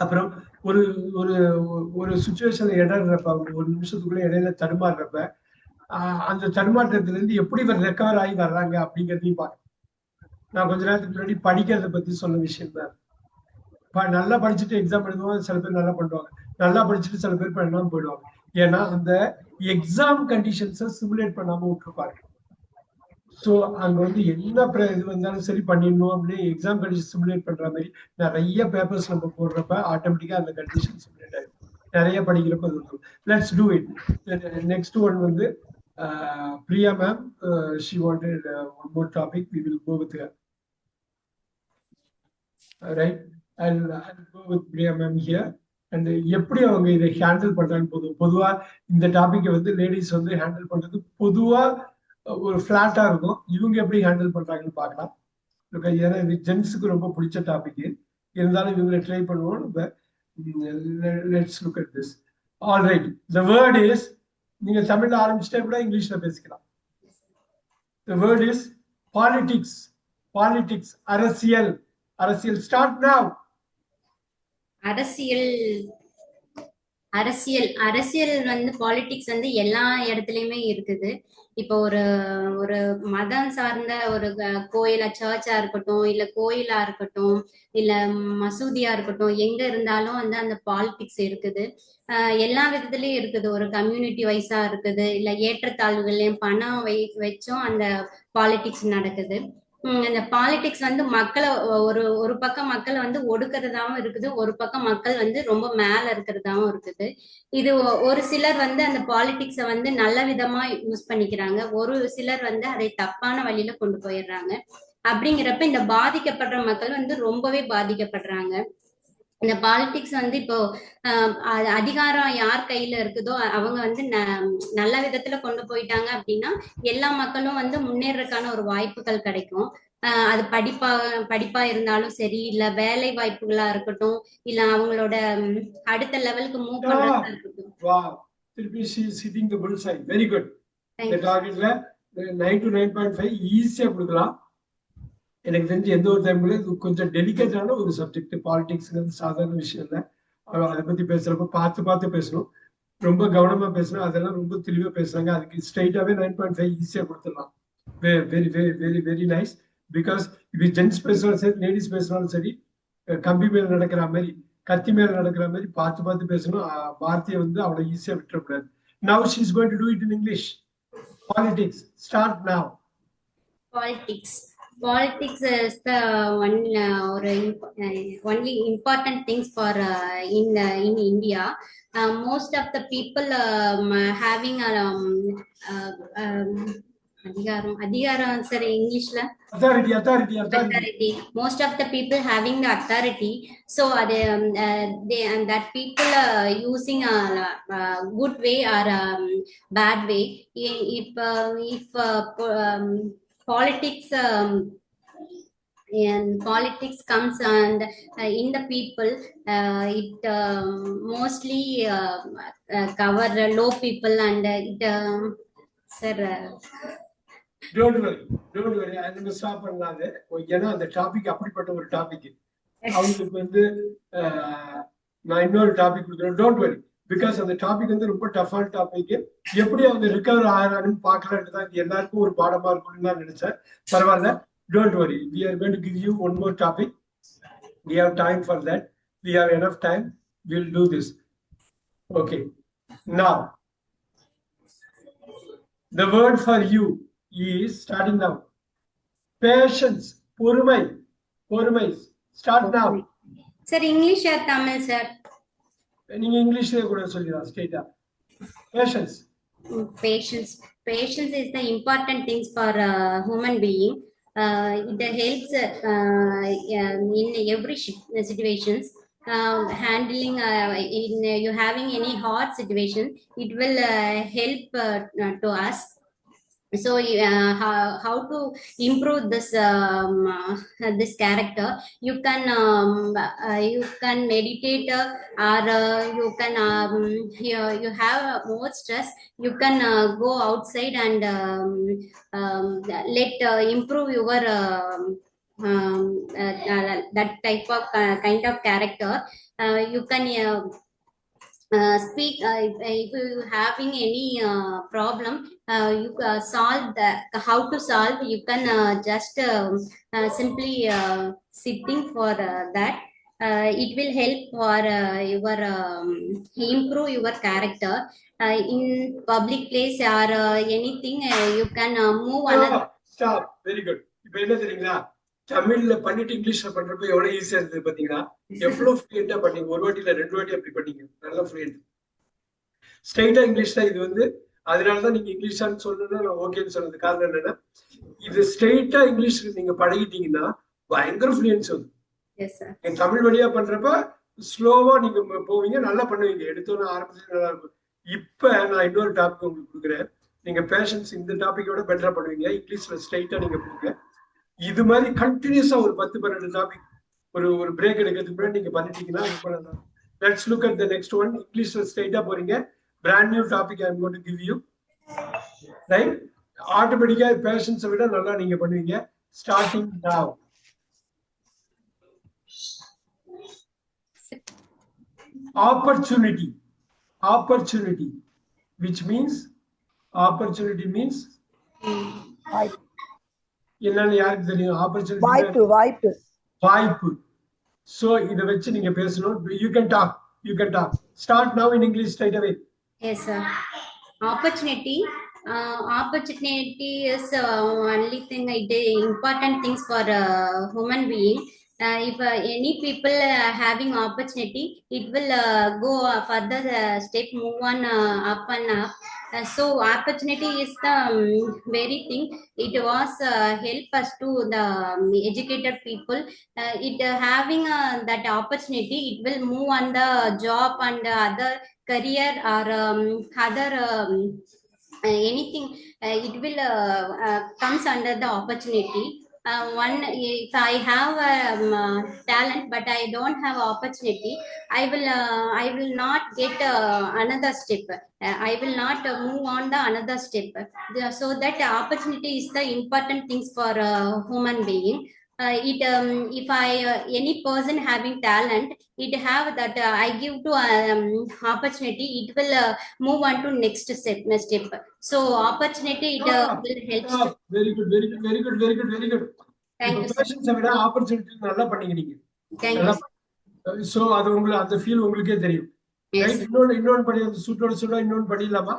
அப்புறம் ஒரு ஒரு ஒரு சுச்சுவேஷன்ல இடர்றப்ப, ஒரு நிமிஷத்துக்குள்ள இடையில தடுமாறுறப்ப அந்த தடுமாற்றத்துல இருந்து எப்படி ரெக்கவர் ஆகி வர்றாங்க அப்படிங்கிறதையும் பார்க்கணும். நான் கொஞ்ச நேரத்துக்கு முன்னாடி படிக்கிறத பத்தி சொன்ன விஷயம் தான். நல்லா படிச்சுட்டு எக்ஸாம் எழுதுவாங்க, சில பேர் நல்லா பண்ணுவாங்க. நல்லா படிச்சுட்டு சில பேர் பண்ணாம போயிடுவாங்க. ஏன்னா அந்த எக்ஸாம் கண்டிஷன்ஸை சிமுலேட் பண்ணாம விட்டுருப்பாங்க. ஸோ அங்க வந்து என்ன இது வந்தாலும் சரி பண்ணிடணும் அப்படின்னு எக்ஸாம் கண்டிஷன் சிமுலேட் பண்ற மாதிரி நிறைய பேப்பர்ஸ் நம்ம போடுறப்ப ஆட்டோமேட்டிக்கா அந்த கண்டிஷன் சிமுலேட் ஆயிடும். நிறைய படிக்கிறப்ப அது வந்துடும். Let's do it. Next one வந்து Priya ma'am, she wanted one more topic. We will go with her. Right, I'll go with Priya ma'am here. And எப்படி அவங்க இதை ஹேண்டில் பண்றாங்க. பொதுவா இந்த டாபிக்கை வந்து லேடிஸ் வந்து ஹேண்டில் பண்றது பொதுவா ஒரு ஃபிளாட்டா இருக்கும். இவங்க எப்படி ஹேண்டில் பண்றாங்கன்னு பார்க்கலாம். ஏன்னா இது ஜென்ஸுக்கு ரொம்ப பிடிச்ச டாபிக். இருந்தாலும் இவங்களை ட்ரை பண்ணுவோம். Let's look at this. All right, the word is, நீங்க தமிழ்ல ஆரம்பிச்சுட்டே கூட இங்கிலீஷ்ல பேசிக்கலாம். The word is politics. Politics, அரசியல். அரசியல். Start now. அரசியல் அரசியல் அரசியல் வந்து பாலிடிக்ஸ் வந்து எல்லா இடத்துலயுமே இருக்குது. இப்போ ஒரு ஒரு மதம் சார்ந்த ஒரு கோயிலா, சர்ச்சா இருக்கட்டும், இல்ல கோயிலா இருக்கட்டும், இல்ல மசூதியா இருக்கட்டும், எங்க இருந்தாலும் வந்து அந்த பாலிடிக்ஸ் இருக்குது. எல்லா விதத்துலயும் இருக்குது. ஒரு கம்யூனிட்டி வைஸா இருக்குது, இல்ல ஏற்றத்தாழ்வுகள்லயும் பணம் வச்சும் அந்த பாலிடிக்ஸ் நடக்குது. இந்த பாலிடிக்ஸ் வந்து மக்களை ஒரு பக்கம் மக்களை வந்து ஒடுக்கிறதாவும் இருக்குது, ஒரு பக்கம் மக்கள் வந்து ரொம்ப மேல இருக்கிறதாவும் இருக்குது. இது ஒரு சிலர் வந்து அந்த பாலிடிக்ஸை வந்து நல்ல விதமா யூஸ் பண்ணிக்கிறாங்க, ஒரு சிலர் வந்து அதை தப்பான வழியில கொண்டு போயிடுறாங்க. அப்படிங்கிறப்ப இந்த பாதிக்கப்படுற மக்கள் வந்து ரொம்பவே பாதிக்கப்படுறாங்க. இந்த பாலிடிக்ஸ் வந்து இப்போ அதிகாரம் யார் கையில இருக்குதோ அவங்க வந்து நல்ல விதத்துல கொண்டு போயிட்டாங்க அப்படின்னா எல்லா மக்களும் வந்து முன்னேறதுக்கான ஒரு வாய்ப்புகள் கிடைக்கும். அது படிப்பா இருந்தாலும் சரி, இல்ல வேலை வாய்ப்புகளா இருக்கட்டும், இல்ல அவங்களோட அடுத்த லெவலுக்கு மூவ் பண்றதா இருக்கட்டும். திருப்பி she is hitting the bullseye. Very good. இந்த டார்கெட்ல 9 to 9.5 ஈஸியா கொடுக்கலாம். எனக்கு தெரிஞ்சு எந்த ஒரு டைம்ல இது கொஞ்சம் டெலிகேட்டான ஒரு சப்ஜெக்ட். பாலிடிக்ஸ்ங்கிறது சாதாரண விஷயம் இல்லை. அதை பத்தி பேசுறப்ப பார்த்து பேசணும், ரொம்ப கவனமா பேசணும். அதெல்லாம் ரொம்ப தெளிவா பேசுறாங்க. அதுக்கு ஸ்ட்ரைட்டாவே 9.5 ஈஸியா கொடுத்துடலாம். Very very very very nice. Because இது ஜென்ஸ் பேசுறாலும் சரி, லேடிஸ் பேசுறாலும் சரி, கம்பி மேல நடக்கிற மாதிரி, கத்தி மேல நடக்கிற மாதிரி பார்த்து பேசணும். வார்த்தையை வந்து அவ்வளவு ஈஸியா விட்டுறக்கூடாது. Now she is going to do it in English. Politics. Start now. Politics is the only important things for in India. Most of the people having அதிகாரம் sir English la authority. Most of the people having the authority, so they and that people using a good way or bad way. If politics and politics comes and in the people, it mostly cover low people and it sir Don't worry. நம்ம ஸ்டாப் பண்ணலாது. ஏன்னா அந்த டாபிக் அப்படிப்பட்ட ஒரு டாபிக். அவங்களுக்கு வந்து நான் இன்னொரு டாபிக் கொடுக்குறேன். Don't worry. பிகாஸ் அந்த டாபிக் வந்து ரொம்ப டஃபான டாபிக். எப்படி அவங்க ரிகவர் ஆகிறாங்கன்னு பார்க்கலான்ட்டு தான் இது எல்லாருக்கும் ஒரு பாடமா இருக்கும்னு தான் நினைச்சேன். பரவாயில்ல, don't worry. We are going to give you one more topic. We have time for that. We have enough time. We'll do this. Okay. Now, the word for you is starting now. Patience. பொறுமை. Start now. Sir, English or Tamil, sir? நீங்க இங்கிலீஷ்லயே கூட சொல்லிடலாம் ஸ்ட்ரைட்டா. Patience is the important things for a human being. It helps in every situations. Handling in you having any hard situation, it will help to us. So how to improve this this character? You can meditate, or you can you have more stress, you can go outside and let improve your that type of kind of character. You can speak, if you having any problem, you solve that. How to solve, you can just simply sitting for that. It will help for your improve your character in public place or anything. You can move another. Stop. Very good. இப்ப என்ன தெரியுங்களா, தமிழ்ல பண்ணிட்டு இங்கிலீஷ்ல பண்றப்ப எவ்வளவு ஈஸியா இருந்தது பாத்தீங்களா? எவ்வளவு ஃப்ளூயண்டா பண்ணீங்க. ஒரு வாட்டி இல்ல 2 வாட்டி அப்படி பண்ணீங்க. நல்ல ஃப்ளூயண்ட். ஸ்ட்ரைட்டா இங்கிலீஷ்ல இது வந்து அதனாலதான் நீங்க இங்கிலீஷான்னு சொல்லணும்னா நான் ஓகேன்னு சொன்னது காரணம் என்னன்னா, இது ஸ்ட்ரைட்டா இங்கிலீஷ் நீங்க பழகிட்டீங்கன்னா பயங்கர ஃப்ளூயன்ஸ் வரும். Yes sir. தமிழ் வழியா பண்றப்ப ஸ்லோவா நீங்க போவீங்க, நல்லா பண்ணுவீங்க. எடுத்தோன்னு ஆரம்பத்துல நல்லா இருக்கும். இப்ப நான் இன்னொரு டாபிக் உங்களுக்கு கொடுக்குறேன். நீங்க பேஷன்ஸ் இந்த டாபிக்கோட பெட்டரா பண்ணுவீங்க. இங்கிலீஷ்ல ஸ்ட்ரைட்டா நீங்க போங்க. இது மாதிரி கண்டினியூஸா ஒரு 10-12 டாபிக் ஒரு பிரேக் எடுக்கிறதுக்கு முன்னாடி நீங்க பண்ணிட்டீங்கன்னா ரொம்ப நல்லா. Let's look at the next one. இங்கிலீஷ்ல ஸ்ட்ரைட்டா போறீங்க. Brand new topic I am going to give you. Right? ஆட்டோமேட்டிக்கா பேஷன்ஸை விட நல்லா நீங்க பண்ணுவீங்க. Starting now. Opportunity. Opportunity, which means opportunity means என்னன்னு யாருக்கு தெரியும்? ஆப்பர்ச்சுனிட்டி வாய்ப்பு. வாய்ப்பு. சோ இத வச்சு நீங்க பேசணும். You can talk. Start now in English straight away. Yes sir. Opportunity. Opportunity is only thing, it important things for human being. If any people having opportunity, it will go further step, move on up and up. So opportunity is the very thing. It was help us to the educated people. It having that opportunity, it will move on the job and other career or other anything. It will comes under the opportunity. One, if I have talent but I don't have opportunity, I will not get another step. I will not move on the another step. So that opportunity is the important things for human being. If any person having talent, it have that I give to opportunity, it will move on to next step. So opportunity, it will help. Very good. Thank you. பேஷன்ஸை விட ஆப்பர்ச்சுனிட்டி நல்லா பண்ணீங்க நீங்க. சோ அது உங்களுக்கு அந்த ஃபீல் உங்களுக்கே தெரியும். இன்னொன்னு பண்ணி அந்த சூட்டோட இன்னொன்னு பண்ணிடலாமா?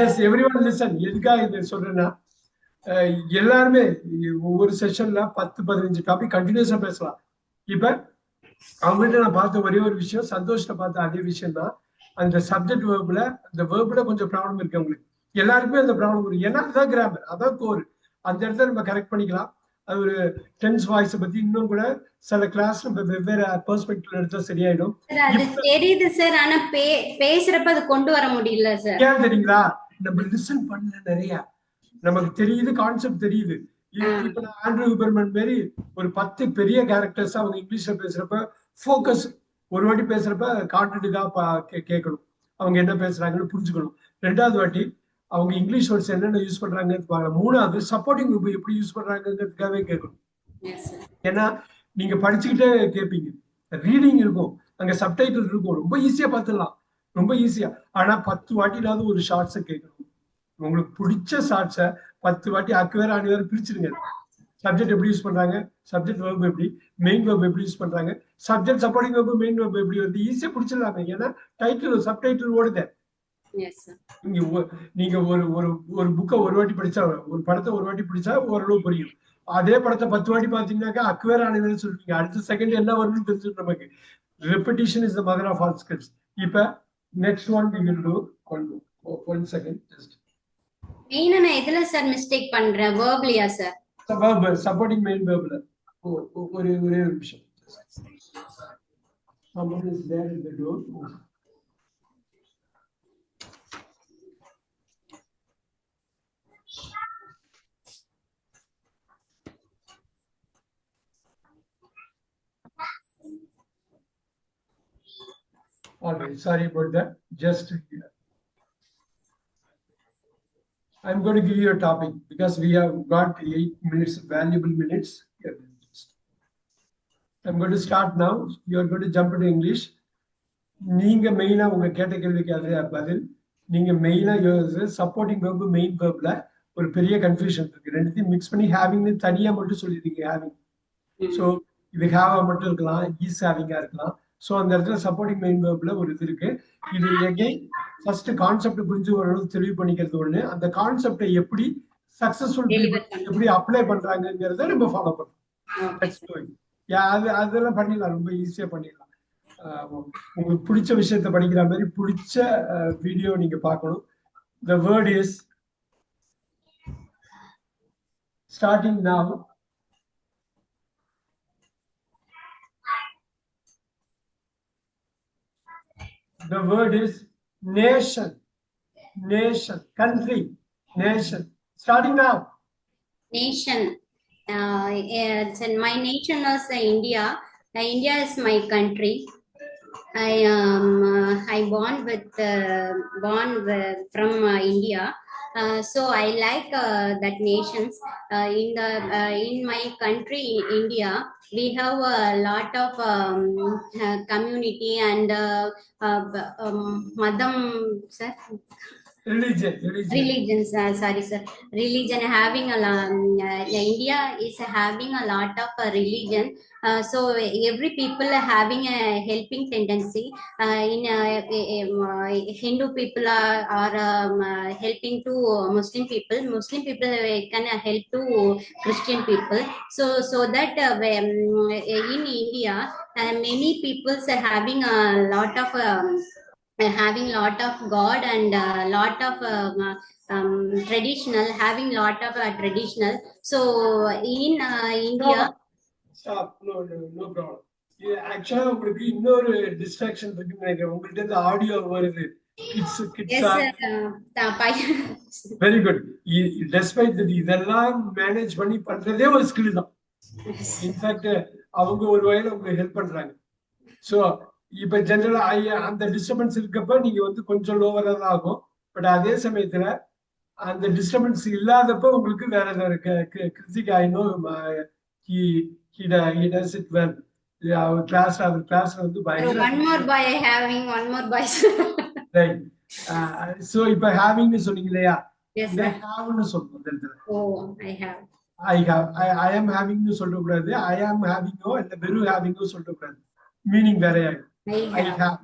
Yes everyone listen. எதுக்காக இது சொல்றேன்னா, எல்லாருமே ஒவ்வொரு செஷன்ல 10-15 டாபிக் கண்டினியூஸா பேசலாம். இப்ப அவங்கள்ட்ட நான் பார்த்த ஒரே ஒரு விஷயம், சந்தோஷத்தை பார்த்த அதே விஷயம் தான். அந்த சப்ஜெக்ட் வேர்ப்ல அந்த வேர்ப்ல கொஞ்சம் ப்ராப்ளம் இருக்கு அவங்களுக்கு. எல்லாருக்குமே அந்த ப்ராப்ளம் இருக்கு. ஏன்னா அதுதான் கிராமர், அதான் கோர். அந்த இடத்துல நம்ம கரெக்ட் பண்ணிக்கலாம். அது ஒரு டென்ஸ் வாய்ஸ் பத்தி இன்னும் கூட சில கிளாஸ் நம்ம வெவ்வேறு பெர்ஸ்பெக்டிவ்ல எடுத்தா சரியாயிடும். தெரியுது சார், ஆனா பேசுறப்ப அது கொண்டு வர முடியல சார். ஏன் தெரியுங்களா? நம்ம லிசன் பண்ணல நிறைய. நமக்கு தெரியுது, கான்செப்ட் தெரியுது. இப்ப நான் ஆண்ட்ரூ ஹூபர்மன் மாரி ஒரு 10 பெரிய கேரக்டர்ஸ் அவங்க இங்கிலீஷ்ல பேசுறப்ப ஃபோக்கஸ், ஒரு வாட்டி பேசுறப்ப கான்டென்ட்டுக்கா கேட்கணும், அவங்க என்ன பேசுறாங்கன்னு புரிஞ்சுக்கணும். 2வது வாட்டி அவங்க இங்கிலீஷ் வேர்ட்ஸ் என்னென்ன யூஸ் பண்றாங்கன்னு பாருங்க. 3வது சப்போர்ட்டிங் குரூப் எப்படி யூஸ் பண்றாங்கிறதுக்காகவே கேட்கணும். ஏன்னா நீங்க படிச்சுக்கிட்டே கேட்பீங்க, ரீடிங் இருக்கும், அங்க சப்டைட்டில் இருக்கும், ரொம்ப ஈஸியா பார்த்துடலாம், ரொம்ப ஈஸியா. ஆனா 10 வாட்டிலாவது ஒரு ஷார்ட்ஸை கேட்கணும். உங்களுக்கு பிடிச்ச ஷார்ட்ஸை 10 வாட்டி அக்குவேர் அணிவேர் பிரிச்சிருங்க. சப்ஜெக்ட் எப்படி யூஸ் பண்றாங்க, சப்ஜெக்ட் வெர்ப் எப்படி, மெயின் வெர்ப் எப்படி யூஸ் பண்றாங்க, subject supporting verb main verb எப்படி வருது, ஈஸியா பிடிச்சிடலாமே. ஏன்னா டைட்டில் சப்டைட்டில் ஓடுது. நீங்க ஒரு புக்கை ஒரு வாட்டி படிச்சா, ஒரு படத்தை ஒரு வாட்டி படிச்சா ஓரளவு புரியும். அதே படத்தை 10 வாட்டி பாத்தீங்கன்னாக்கா அக்குவேர் அணிவேர் சொல்றீங்க, அடுத்த செகண்ட் என்ன வரும்னு தெரிஞ்சுட்டு நமக்கு. Repetition is the mother of all skills. இப்ப next one we will do. One second just. மெயினா நான் எதுல சார் மிஸ்டேக் பண்றேன்? வெர்ப்லியா சார்? verb, supporting main verbல. ஒரே நிமிஷம். Someone is there in the door. All right, sorry about that. Just I'm going to give you a topic because we have got 8 minutes, valuable minutes. I'm going to start now. You are going to jump into English. நீங்க மெயினா உங்க கேட்ட கேள்விக்கு பதில். நீங்க மெயினா சப்போர்ட்டிங் வெர்ப் மெயின் வெர்ப்ல ஒரு பெரிய கன்ஃபியூஷன் இருக்கு. ரெண்டுத்தையும் மிக்ஸ் பண்ணி ஹேவிங்னு தனியா மட்டும் சொல்லிருக்கீங்க ஹேவிங். ஸோ இது ஹேவா மட்டும் இருக்கலாம், ஈஸ் ஹேவிங்கா இருக்கலாம். ஸோ அந்த இடத்துல சப்போர்ட்டிங் மெயின் வெர்ப்ல ஒரு இது இருக்கு. இது எகைன் ஃபர்ஸ்ட் கான்செப்ட் புரிஞ்சு ஓரளவு தெளிவு பண்ணிக்கிறது ஒண்ணு. அந்த கான்செப்டை எப்படி சக்சஸ்ஃபுல் எப்படி அப்ளை பண்றாங்கிறத நம்ம ஃபாலோ பண்ணலாம். அதெல்லாம் பண்ணிடலாம், ரொம்ப ஈஸியா பண்ணிடலாம். உங்களுக்கு பிடிச்ச விஷயத்த படிக்கிற மாதிரி பிடிச்ச வீடியோ நீங்க பார்க்கணும். The word is starting now. The word is nation. Nation, country, nation. Starting now. Nation. My nation is India. India is my country. I born from India. So I like that nations. In my country, India, we have a lot of community and madam, sir. Religion, sorry sir. Religion having India is having a lot of religion. So every people are having a helping tendency. Hindu people are helping to Muslim people. Muslim people can help to Christian people. So that in India, many people are having a lot of God and lot of traditional, having lot of traditional. So in India. Stop. No problem. Actually, உங்களுக்கு இன்னொரு டிஸ்ட்ராக்ஷன் இருக்குன்னு நினைக்கிறேன். உங்கள்ட்ட இந்த ஆடியோ வருது. Very good. டெஸ்பைட் தட் இதெல்லாம் மேனேஜ் பண்ணி பண்றதே ஒரு ஸ்கில் தான். இன்ஃபேக்ட் அவங்க ஒரு வகையில உங்களுக்கு ஹெல்ப் பண்றாங்க. ஸோ இப்ப ஜெனரலா அந்த டிஸ்டர்பன்ஸ் இருக்கப்ப நீங்க கொஞ்சம் லோவரா தான் ஆகும். பட் அதே சமயத்துல அந்த டிஸ்டர்பன்ஸ் இல்லாதப்ப உங்களுக்கு வேற ஏதாவது Hrithik I know he does it well. Our classல பயங்கர one more boy having one more boy. right. So இப்ப having னு சொன்னீங்க இல்லையா? Yes இந்த sir. have னு சொல்லுங்க. Oh, I am having னு சொல்ல கூடாது. I am having ஓ இல்ல வெறும் having ஓ சொல்ல கூடாது. மீனிங் வேறயா இருக்கு. I have.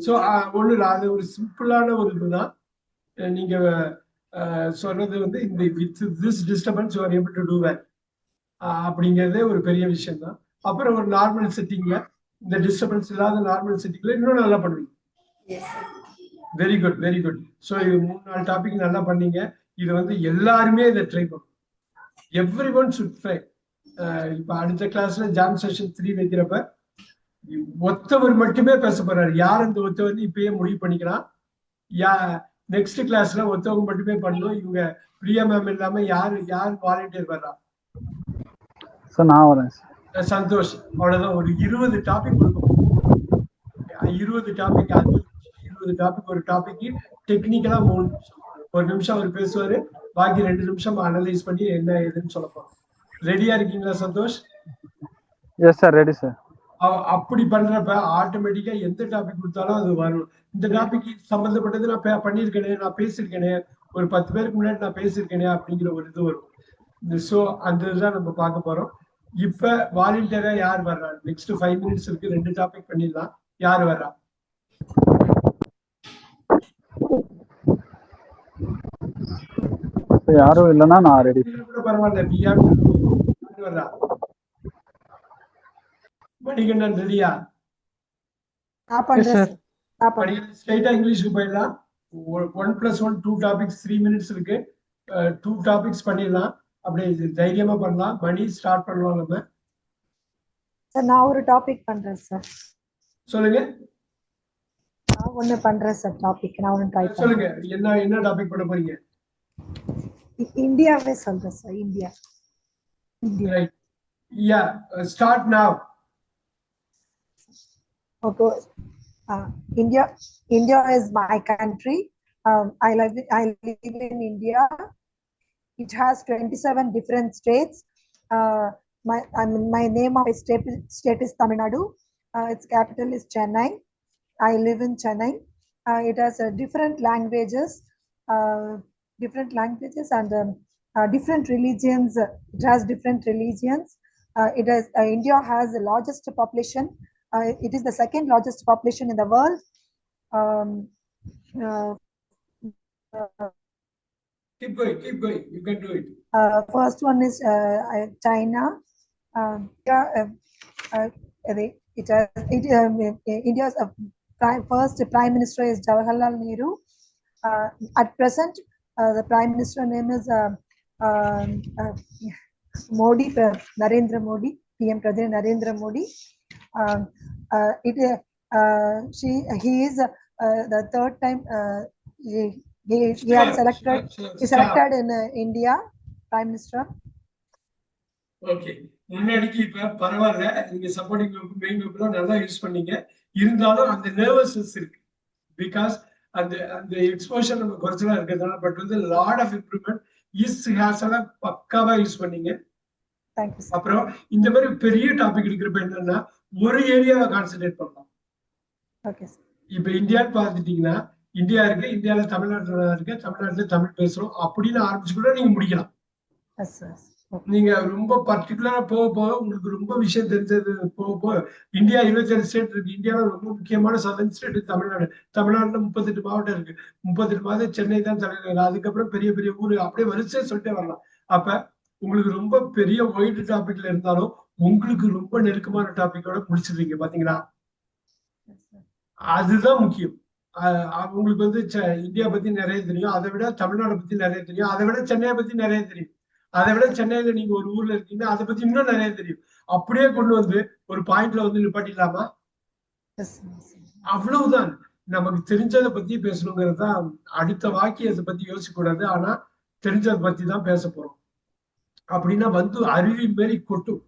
So ஒண்ணு அது ஒரு சிம்பிளான ஒரு இதுதான். நீங்க சொல்றது இந்த with this disturbance you are able to do well. அப்படிங்கிறதே ஒரு பெரிய விஷயம் தான். அப்புறம் ஒரு நார்மல் செட்டிங்ல இந்த டிஸ்டர்பன்ஸ் இல்லாத நார்மல் செட்டிங்ல இன்னும் நல்லா பண்ணுவீங்க. Very good, very good. So இது 3-4 டாபிக் நல்லா பண்ணீங்க. இது எல்லாருமே இதை ட்ரை பண்ணும். Every one should try. இப்ப அடுத்த கிளாஸ்ல ஜாம் செஷன் 3 வைக்கிறப்ப ஒத்தவர் மட்டுமே பேச போறாரு. யார் அந்த ஒத்தவர் இப்பயே முடிவு பண்ணிக்கலாம். நெக்ஸ்ட் கிளாஸ்ல ஒத்தவங்க மட்டுமே பண்ணணும். இவங்க பிரியா மேம் இல்லாம யார் வாலண்டியர் வர்றா? சந்தோஷ். அவ்வளவுதான். ஒரு 20 டாபிக் கொடுக்கும். 20 டாபிக், 20 டாபிக். ஒரு டாபிக் டெக்னிக்கலா 3 நிமிஷம். 1 நிமிஷம் அவர் பேசுவாரு, பாக்கி 2 நிமிஷம் அனலைஸ் பண்ணி என்ன ஏதுன்னு சொல்ல போறோம். ரெடியா இருக்கீங்களா Santhosh? Yes sir, ready sir. அப்படி பண்றப்ப ஆட்டோமேட்டிக்கா எந்த டாபிக் கொடுத்தாலும் அது வரும். இந்த டாபிக் சம்பந்தப்பட்டது நான் பண்ணிருக்கேனே, நான் பேசிருக்கேனே, ஒரு 10 பேருக்கு முன்னாடி நான் பேசிருக்கேனே அப்படிங்கிற ஒரு இது வரும். ஸோ அந்த இதுதான் நம்ம பார்க்க போறோம். இப்ப வாலண்டியரா யார் வர்றா? நெக்ஸ்ட் 5 மினிட்ஸ் இருக்கு. 2 டாபிக் பண்ணிடலாம். யார் வர்றா? யாரும் இல்லைன்னா நான் ரெடி. பரவாயில்ல. வர்றா? மணிகண்டன் ரெடியா? ஸ்ட்ரைட்டா இங்கிலீஷ்க்கு போயிடலாம். 1+1 2 டாபிக்ஸ் 3 மினிட்ஸ் இருக்கு. 2 டாபிக்ஸ் பண்ணிடலாம். அப்படியே தைரியமா பண்ணலாம். மணி ஸ்டார்ட் பண்ணலாம். நம்ம நான் ஒரு டாபிக் பண்றேன் சார். சொல்லுங்க. நான் ஒண்ணு பண்றேன் சார் டாபிக். நான் ஒண்ணு ட்ரை பண்றேன். சொல்லுங்க. என்ன டாபிக் பண்ண போறீங்க? இந்தியாவே சொல்றேன் சார். இந்தியா. ரைட். யா, ஸ்டார்ட் நவ. Okay. India is my country. I live in India. It has 27 different states. My name of state is Tamil Nadu. Its capital is Chennai. I live in Chennai. It has different languages and different religions. It has different religions. India has the largest population. It is the second largest population in the world. Um, uh, Keep going. You can do it. First one is China. India's first Prime Minister is Jawaharlal Nehru. At present, the Prime Minister name is Modi, Narendra Modi, PM President Narendra Modi. He is the third time he had selected in India Prime Minister. Okay, முன்னாடிக்கு இப்ப பரவாயில்ல, நீங்க சப்போர்ட்டிங் மெயின் குரூப்ல நல்லா யூஸ் பண்ணீங்க. இருந்தாலும் அந்த நர்வஸ்னஸ் இருக்கு, பிகாஸ் அந்த அந்த எக்ஸ்போஷர் நம்ம குறைச்சலா இருக்கிறதுனால. பட் வந்து லாட் ஆஃப் இம்ப்ரூவ்மெண்ட் ஹேஸ் எல்லாம் பக்காவா யூஸ் பண்ணீங்க. அப்புறம் இந்த மாதிரி பெரிய டாபிக் இருக்கிறப்ப என்னன்னா ஒரு ஏரியாவை கான்சென்ட்ரேட் பண்ணலாம். இப்ப இந்தியான்னு பார்த்துட்டீங்கன்னா இந்தியா இருக்கு, இந்தியாவில தமிழ்நாட்டுல இருக்கு, தமிழ்நாட்டுல தமிழ் பேசுறோம் அப்படின்னு ஆரம்பிச்சு கூட நீங்க முடிக்கலாம். நீங்க ரொம்ப பர்டிகுலரா போக போக உங்களுக்கு ரொம்ப விஷயம் தெரிஞ்சது போக போக இந்தியா 27 ஸ்டேட் இருக்கு. இந்தியாவில ரொம்ப முக்கியமான சதர்ன் ஸ்டேட் தமிழ்நாடு. தமிழ்நாட்டுல 38 மாவட்டம் இருக்கு. 38 மாவட்டம் சென்னை தான் தலைநகர். அதுக்கப்புறம் பெரிய பெரிய ஊரு அப்படியே வரிசையா சொல்லிட்டே வரலாம். அப்ப உங்களுக்கு ரொம்ப பெரிய ஒயிட் டாபிக்ல இருந்தாலும் உங்களுக்கு ரொம்ப நெருக்கமான டாபிக்கோட முடிச்சிருக்கீங்க பாத்தீங்களா? அதுதான் முக்கியம். உங்களுக்கு வந்து இந்தியா பத்தி நிறைய தெரியும், அதை விட தமிழ்நாடு பத்தி நிறைய தெரியும், அதை விட சென்னையை பத்தி நிறைய தெரியும், அதை விட சென்னையில நீங்க ஒரு ஊர்ல இருக்கீங்கன்னா அதை பத்தி இன்னும் நிறைய தெரியும். அப்படியே கொண்டு வந்து ஒரு பாயிண்ட்ல வந்து நிப்பாட்டிடலாமா? அவ்வளவுதான். நமக்கு தெரிஞ்சதை பத்தி பேசணுங்கிறது தான். அடுத்த வாக்கியத்தை பத்தி யோசிக்க கூடாது, ஆனா தெரிஞ்சதை பத்தி தான் பேச போறோம். அப்படின்னா வந்து அருவி மாதிரி கொட்டும்.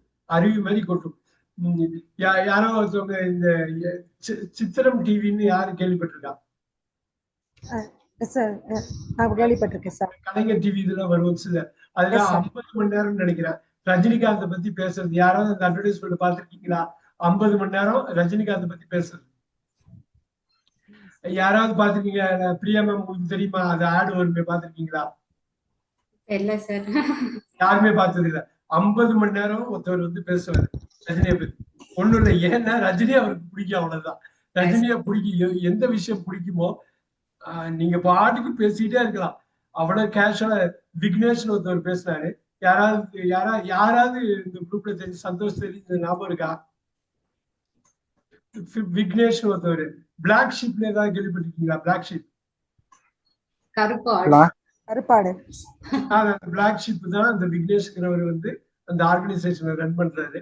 யாரோ ஒருத்தவங்க இந்த சித்திரம் டிவின்னு யாரு கேள்விப்பட்டிருக்கா? கலைஞர் டிவி இதெல்லாம் வரும் சில, அதெல்லாம் 50 மணி நேரம் நினைக்கிறேன். ரஜினிகாந்த் பத்தி பேசுறது யாராவது அந்த அட்வர்டைஸ்மெண்ட் பாத்துருக்கீங்களா? 50 மணி நேரம் ரஜினிகாந்த் பத்தி பேசுறது யாராவது பாத்துருக்கீங்க? பிரியா மேம் உங்களுக்கு தெரியுமா? அது ஆடு வருமே, பாத்துருக்கீங்களா? யாருமே பார்த்தது இல்ல. 50 மணி நேரம் ஒருத்தவர் வந்து பேசுவாரு ரஜினியை பத்தி. ஒண்ணும் இல்லை, ஏன்னா ரஜினி அவருக்கு பிடிக்கும், அவ்வளவுதான். ரஜினியை பிடிக்கும், எந்த விஷயம் பிடிக்குமோ நீங்க பாட்டுக்கு பேசிட்டே இருக்கலாம். அவ்வளவு கேஷுவலா. விக்னேஷ் ஒருத்தவர் பேசினாரு. யாராவது இந்த குரூப்ல தெரிஞ்சு சந்தோஷ் தெரிஞ்ச ஞாபகம் இருக்கா? விக்னேஷ் ஒருத்தவர் பிளாக் ஷீப்ல ஏதாவது கேள்விப்பட்டிருக்கீங்களா? பிளாக் ஷீப், கருப்பாடு. பிளாக் ஷீப் தான் அந்த விக்னேஷ்ங்கிறவர் வந்து அந்த ஆர்கனைசேஷனை ரன் பண்றாரு.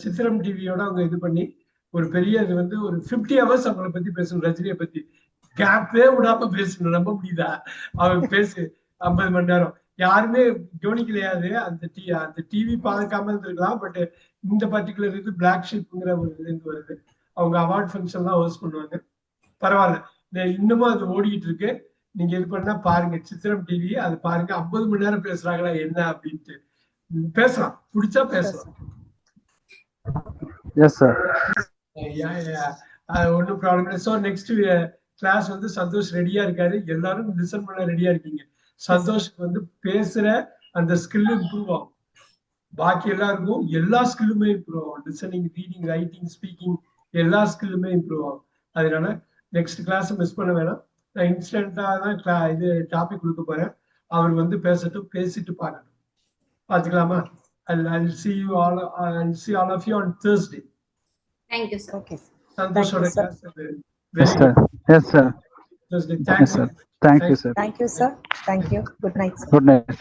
சித்திரம் டிவியோட அவங்க இது பண்ணி ஒரு பெரிய இது வந்து ஒரு 50 hours அவங்கள பத்தி பேசணும், ரஜினியை பத்தி. கேப்பே விடாம பேசணும். நம்ப முடியுதா? அவங்க பேசு 50 மணி நேரம். யாருமே கவனிக்கலையாது. அந்த டிவி பார்க்காம இருந்திருக்கலாம். பட் இந்த பர்டிகுலர் இது பிளாக் ஷீப்ங்கிற ஒரு இது வருது. அவங்க அவார்ட் ஃபங்க்ஷன் தான் ஹோஸ்ட் பண்ணுவாங்க. பரவாயில்ல, இன்னமும் அது ஓடிட்டு இருக்கு. நீங்க இது பண்ணா பாருங்க, சித்திரம் டிவி, அது பாருங்க. 50 மணி நேரம் பேசுறாங்களா என்ன அப்படின்ட்டு. பேசலாம், பிடிச்சா பேசலாம். ஒன்னும் ப்ராப்ளம் இல்லை. ஸோ நெக்ஸ்ட் கிளாஸ் வந்து சந்தோஷ் ரெடியா இருக்காரு. எல்லாரும் லிசன் பண்ண ரெடியா இருக்கீங்க. சந்தோஷுக்கு வந்து பேசுற அந்த ஸ்கில் இம்ப்ரூவ் ஆகும். பாக்கி எல்லாருக்கும் எல்லா ஸ்கில்லுமே இம்ப்ரூவ் ஆகும். லிசனிங், ரீடிங், ரைட்டிங், ஸ்பீக்கிங் எல்லா ஸ்கில்லுமே இம்ப்ரூவ் ஆகும். அதனால நெக்ஸ்ட் கிளாஸ் மிஸ் பண்ண வேணாம். நான் இன்ஸ்டன்டா தான் இது டாபிக் கொடுக்க போறேன். அவர் வந்து பேசட்டும், பேசிட்டு பார்க்கட்டும். பாத்துக்கலாமா? I'll see all of you on Thursday. Thank you, sir. Okay. Santhoshோட class. Yes, sir. Thursday. Thank you, sir. Thank you, sir. Thank you, sir. Thank you. Good night, sir. Good night, sir.